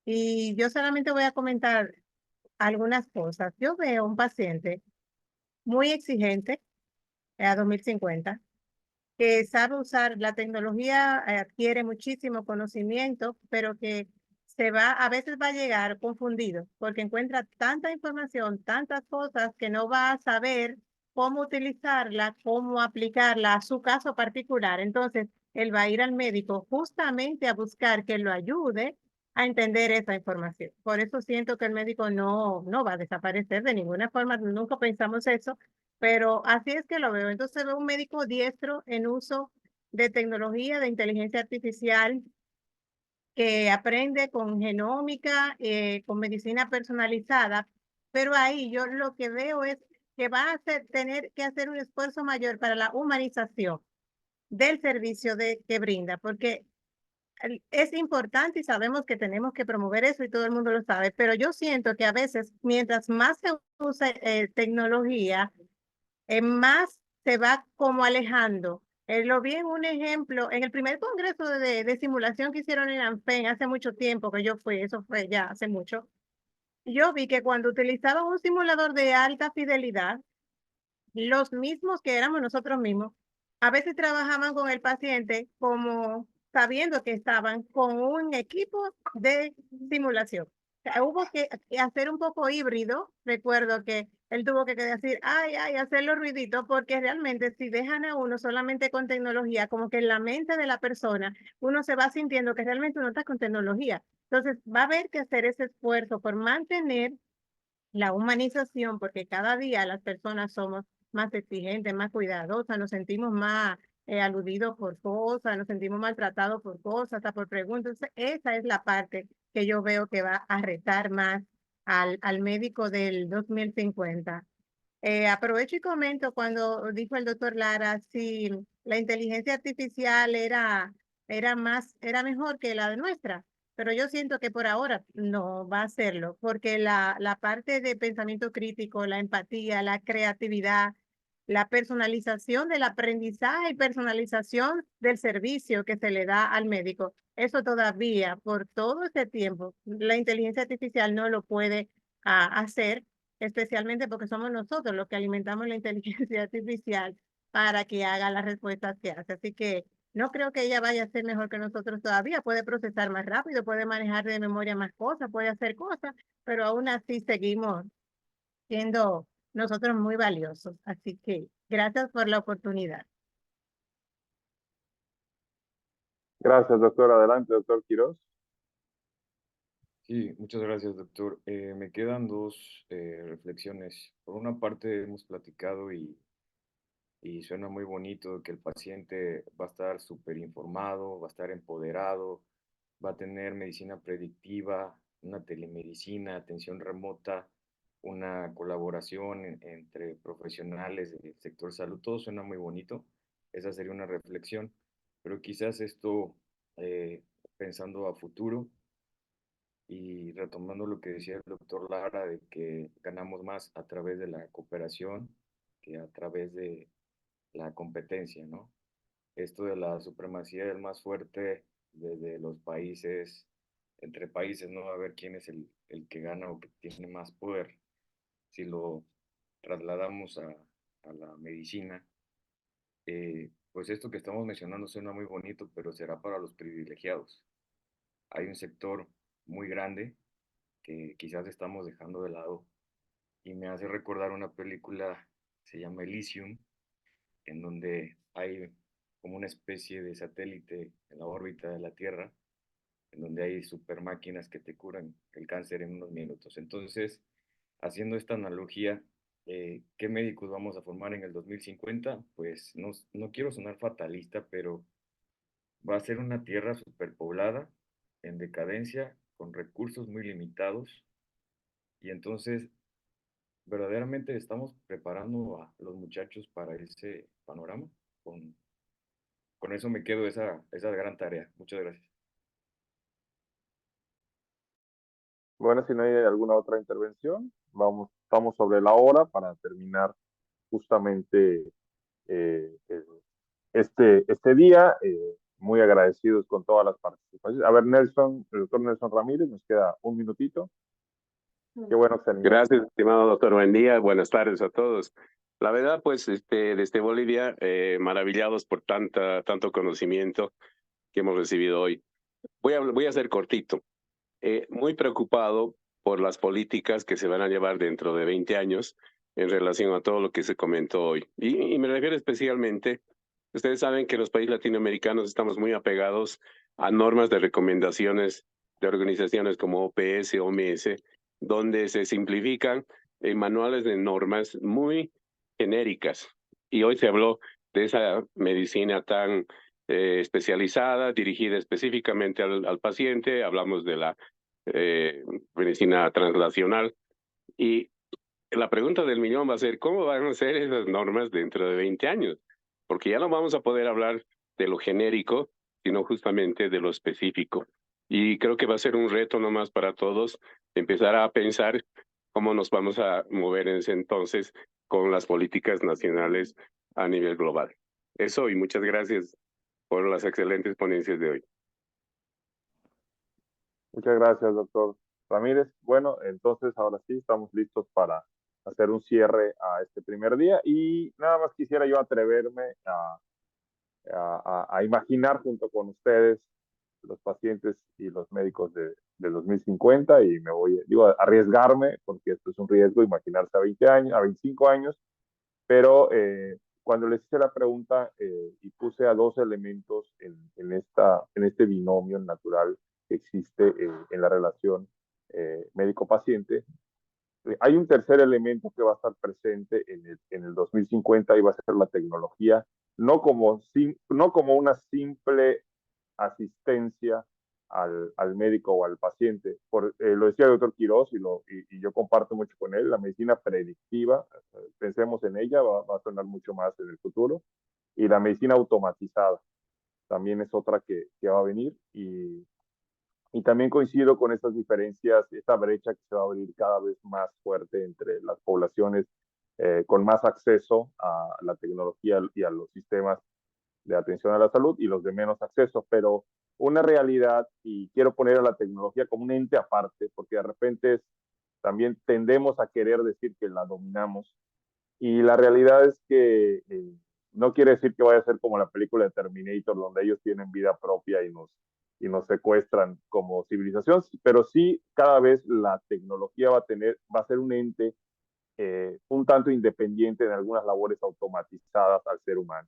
y yo solamente voy a comentar algunas cosas. Yo veo un paciente muy exigente a 2050 que sabe usar la tecnología, adquiere muchísimo conocimiento, pero que a veces va a llegar confundido porque encuentra tanta información, tantas cosas que no va a saber cómo utilizarla, cómo aplicarla a su caso particular. Entonces, él va a ir al médico justamente a buscar que lo ayude a entender esa información. Por eso siento que el médico no va a desaparecer de ninguna forma, nunca pensamos eso, pero así es que lo veo. Entonces veo un médico diestro en uso de tecnología, de inteligencia artificial, que aprende con genómica, con medicina personalizada, pero ahí yo lo que veo es que va a tener que hacer un esfuerzo mayor para la humanización del servicio que brinda, porque es importante y sabemos que tenemos que promover eso y todo el mundo lo sabe, pero yo siento que a veces, mientras más se usa tecnología, más se va como alejando. Lo vi en un ejemplo, en el primer congreso de simulación que hicieron en ANFEN hace mucho tiempo que yo fui, eso fue ya hace mucho. Yo vi que cuando utilizaban un simulador de alta fidelidad, los mismos que éramos nosotros mismos, a veces trabajaban con el paciente como sabiendo que estaban con un equipo de simulación. O sea, hubo que hacer un poco híbrido. Recuerdo que él tuvo que decir, ay, hacer los ruiditos, porque realmente si dejan a uno solamente con tecnología, como que en la mente de la persona, uno se va sintiendo que realmente uno está con tecnología. Entonces, va a haber que hacer ese esfuerzo por mantener la humanización, porque cada día las personas somos más exigentes, más cuidadosas, nos sentimos más aludidos por cosas, nos sentimos maltratados por cosas, hasta por preguntas. Esa es la parte que yo veo que va a retar más al médico del 2050. Aprovecho y comento cuando dijo el doctor Lara si la inteligencia artificial era mejor que la de nuestra, pero yo siento que por ahora no va a serlo, porque la parte de pensamiento crítico, la empatía, la creatividad, la personalización del aprendizaje y personalización del servicio que se le da al médico, eso todavía por todo este tiempo, la inteligencia artificial no lo puede hacer, especialmente porque somos nosotros los que alimentamos la inteligencia artificial para que haga las respuestas que hace. Así que no creo que ella vaya a ser mejor que nosotros todavía. Puede procesar más rápido, puede manejar de memoria más cosas, puede hacer cosas, pero aún así seguimos siendo nosotros muy valiosos. Así que gracias por la oportunidad. Gracias, doctor. Adelante, doctor Quiroz. Sí, muchas gracias, doctor. Me quedan dos reflexiones. Por una parte, hemos platicado y suena muy bonito que el paciente va a estar súper informado, va a estar empoderado, va a tener medicina predictiva, una telemedicina, atención remota, una colaboración entre profesionales del sector salud. Todo suena muy bonito. Esa sería una reflexión. Pero quizás esto, pensando a futuro, y retomando lo que decía el doctor Lara, de que ganamos más a través de la cooperación que a través de la competencia, ¿no? Esto de la supremacía del más fuerte desde los países, entre países, ¿no? A ver quién es el que gana o que tiene más poder. Si lo trasladamos a la medicina, pues esto que estamos mencionando suena muy bonito, pero será para los privilegiados. Hay un sector muy grande que quizás estamos dejando de lado y me hace recordar una película, se llama Elysium, en donde hay como una especie de satélite en la órbita de la Tierra, en donde hay super máquinas que te curan el cáncer en unos minutos. Entonces, haciendo esta analogía, ¿qué médicos vamos a formar en el 2050? Pues no quiero sonar fatalista, pero va a ser una Tierra superpoblada, en decadencia, con recursos muy limitados, y entonces verdaderamente estamos preparando a los muchachos para ese panorama. Con eso me quedo esa gran tarea. Muchas gracias. Bueno, si no hay alguna otra intervención, estamos sobre la hora para terminar justamente este día. Muy agradecidos con todas las participaciones. A ver, Nelson, el doctor Nelson Ramírez, nos queda un minutito. Qué bueno que se animó. Gracias, estimado doctor. Buen día, buenas tardes a todos. La verdad, pues, desde Bolivia, maravillados por tanto conocimiento que hemos recibido hoy. Voy a ser cortito. Muy preocupado por las políticas que se van a llevar dentro de 20 años en relación a todo lo que se comentó hoy. Y me refiero especialmente, ustedes saben que los países latinoamericanos estamos muy apegados a normas de recomendaciones de organizaciones como OPS, OMS, donde se simplifican manuales de normas muy genéricas. Y hoy se habló de esa medicina tan especializada, dirigida específicamente al paciente. Hablamos de la medicina translacional. Y la pregunta del millón va a ser, ¿cómo van a ser esas normas dentro de 20 años? Porque ya no vamos a poder hablar de lo genérico, sino justamente de lo específico. Y creo que va a ser un reto nomás para todos empezar a pensar cómo nos vamos a mover en ese entonces con las políticas nacionales a nivel global. Eso, y muchas gracias por las excelentes ponencias de hoy. Muchas gracias, doctor Ramírez. Bueno, entonces ahora sí estamos listos para hacer un cierre a este primer día y nada más quisiera yo atreverme a imaginar junto con ustedes los pacientes y los médicos de 2050 y me voy, digo, a arriesgarme porque esto es un riesgo, imaginarse a 20 años, a 25 años, pero cuando les hice la pregunta y puse a dos elementos en este binomio natural que existe en la relación médico-paciente, hay un tercer elemento que va a estar presente en el 2050 y va a ser la tecnología, no como una simple asistencia al médico o al paciente. Lo decía el doctor Quiroz y yo comparto mucho con él, la medicina predictiva, pensemos en ella, va a sonar mucho más en el futuro, y la medicina automatizada también es otra que va a venir y también coincido con estas diferencias, esta brecha que se va a abrir cada vez más fuerte entre las poblaciones con más acceso a la tecnología y a los sistemas de atención a la salud y los de menos acceso, pero una realidad, y quiero poner a la tecnología como un ente aparte, porque de repente también tendemos a querer decir que la dominamos, y la realidad es que no quiere decir que vaya a ser como la película de Terminator, donde ellos tienen vida propia y nos secuestran como civilización, pero sí cada vez la tecnología va a ser un ente un tanto independiente en algunas labores automatizadas al ser humano.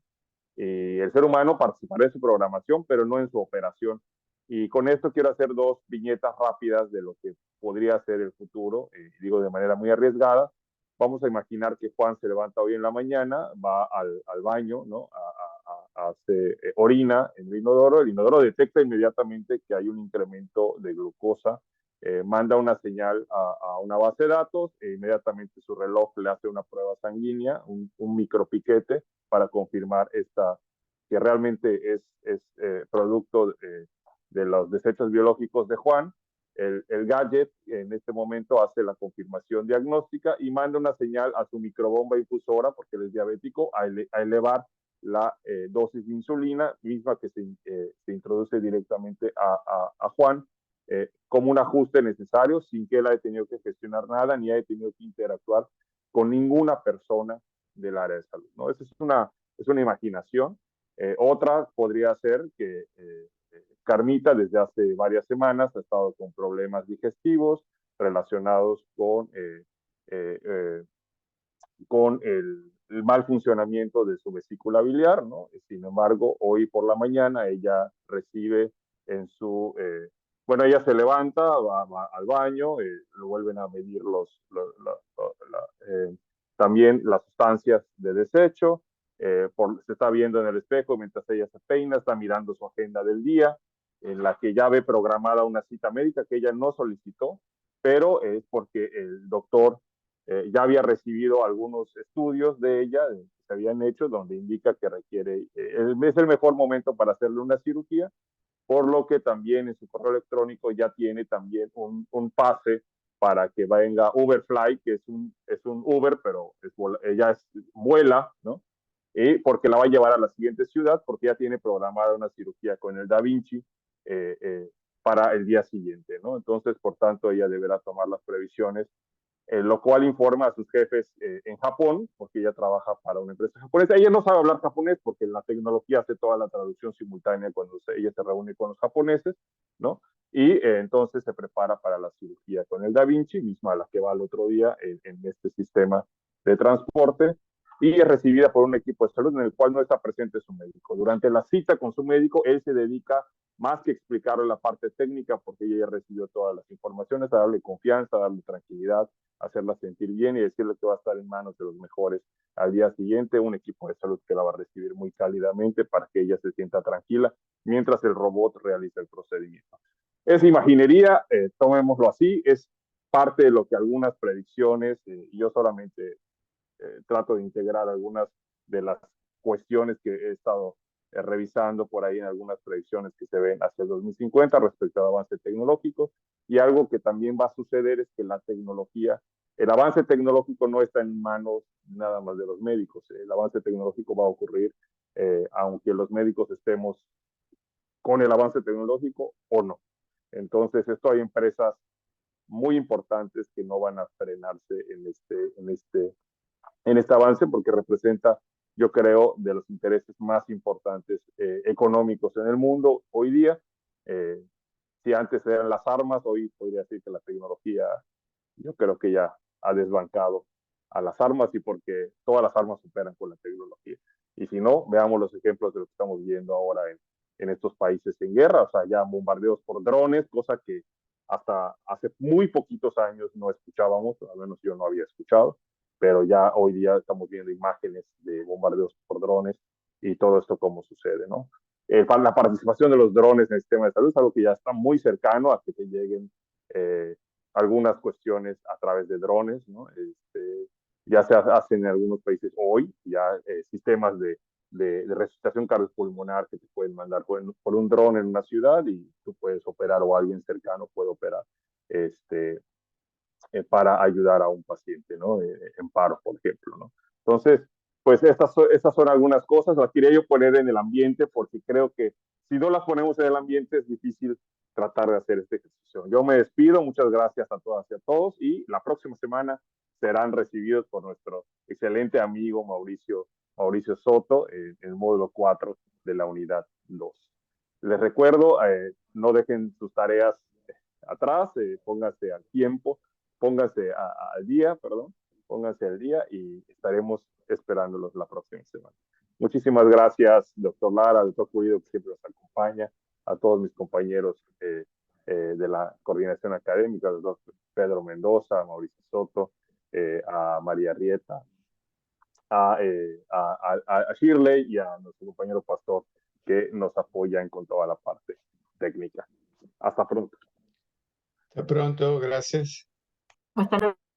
El ser humano participará en su programación, pero no en su operación. Y con esto quiero hacer dos viñetas rápidas de lo que podría ser el futuro, digo de manera muy arriesgada. Vamos a imaginar que Juan se levanta hoy en la mañana, va al baño, ¿no? Hace orina en el inodoro detecta inmediatamente que hay un incremento de glucosa, manda una señal a una base de datos e inmediatamente su reloj le hace una prueba sanguínea, un micropiquete para confirmar que realmente es producto de los desechos biológicos de Juan. El gadget en este momento hace la confirmación diagnóstica y manda una señal a su microbomba infusora, porque él es diabético, a elevar la dosis de insulina, misma que se introduce directamente a Juan, como un ajuste necesario, sin que él haya tenido que gestionar nada, ni haya tenido que interactuar con ninguna persona del área de salud, ¿no? Esa es una imaginación. Otra podría ser que Carmita desde hace varias semanas ha estado con problemas digestivos relacionados con el mal funcionamiento de su vesícula biliar, ¿no? Sin embargo, hoy por la mañana ella recibe bueno, ella se levanta, va al baño, lo vuelven a medir también las sustancias de desecho, se está viendo en el espejo mientras ella se peina, está mirando su agenda del día, en la que ya ve programada una cita médica que ella no solicitó, pero es porque el doctor ya había recibido algunos estudios de ella que se habían hecho donde indica que requiere, es el mejor momento para hacerle una cirugía, por lo que también en su correo electrónico ya tiene también un pase para que venga Uberfly, que es un Uber, pero ella vuela, ¿no? Porque la va a llevar a la siguiente ciudad, porque ya tiene programada una cirugía con el Da Vinci para el día siguiente, ¿no? Entonces, por tanto, ella deberá tomar las previsiones, lo cual informa a sus jefes en Japón, porque ella trabaja para una empresa japonesa. Ella no sabe hablar japonés porque la tecnología hace toda la traducción simultánea cuando ella se reúne con los japoneses, ¿no? Y entonces se prepara para la cirugía con el Da Vinci, misma a la que va el otro día en este sistema de transporte, y es recibida por un equipo de salud en el cual no está presente su médico. Durante la cita con su médico, él se dedica más que explicarle la parte técnica, porque ella ya recibió todas las informaciones, a darle confianza, a darle tranquilidad, hacerla sentir bien y decirle que va a estar en manos de los mejores al día siguiente, un equipo de salud que la va a recibir muy cálidamente para que ella se sienta tranquila mientras el robot realiza el procedimiento. Es imaginería, tomémoslo así, es parte de lo que algunas predicciones, y yo solamente trato de integrar algunas de las cuestiones que he estado revisando por ahí en algunas predicciones que se ven hacia el 2050 respecto al avance tecnológico, y algo que también va a suceder es que la tecnología el avance tecnológico no está en manos nada más de los médicos. El avance tecnológico va a ocurrir aunque los médicos estemos con el avance tecnológico o no. Entonces, esto hay empresas muy importantes que no van a frenarse en este avance porque representa, yo creo, de los intereses más importantes económicos en el mundo hoy día. Si antes eran las armas, hoy podría decir que la tecnología, yo creo que ya ha desbancado a las armas y porque todas las armas superan con la tecnología. Y si no, veamos los ejemplos de lo que estamos viendo ahora en estos países en guerra, o sea, ya bombardeos por drones, cosa que hasta hace muy poquitos años no escuchábamos, al menos yo no había escuchado, pero ya hoy día estamos viendo imágenes de bombardeos por drones y todo esto como sucede, ¿no? La participación de los drones en el sistema de salud es algo que ya está muy cercano a que te lleguen algunas cuestiones a través de drones, ¿no? Ya se hacen en algunos países hoy, ya sistemas de resucitación cardiopulmonar que te pueden mandar por un dron en una ciudad y tú puedes operar o alguien cercano puede operar para ayudar a un paciente, ¿no? En paro, por ejemplo, ¿no? Entonces, pues estas son algunas cosas, las quería yo poner en el ambiente porque creo que si no las ponemos en el ambiente es difícil tratar de hacer este ejercicio. Yo me despido, muchas gracias a todas y a todos y la próxima semana serán recibidos por nuestro excelente amigo Mauricio Soto en el módulo 4 de la unidad 2. Les recuerdo, no dejen sus tareas atrás, pónganse al tiempo, pónganse al día, perdón, pónganse al día y estaremos esperándolos la próxima semana. Muchísimas gracias, doctor Lara, doctor Pulido, que siempre nos acompaña, a todos mis compañeros de la coordinación académica, el doctor Pedro Mendoza, a Mauricio Soto, a María Rieta, a Shirley y a nuestro compañero Pastor, que nos apoyan con toda la parte técnica. Hasta pronto. Hasta pronto, gracias. Hasta luego.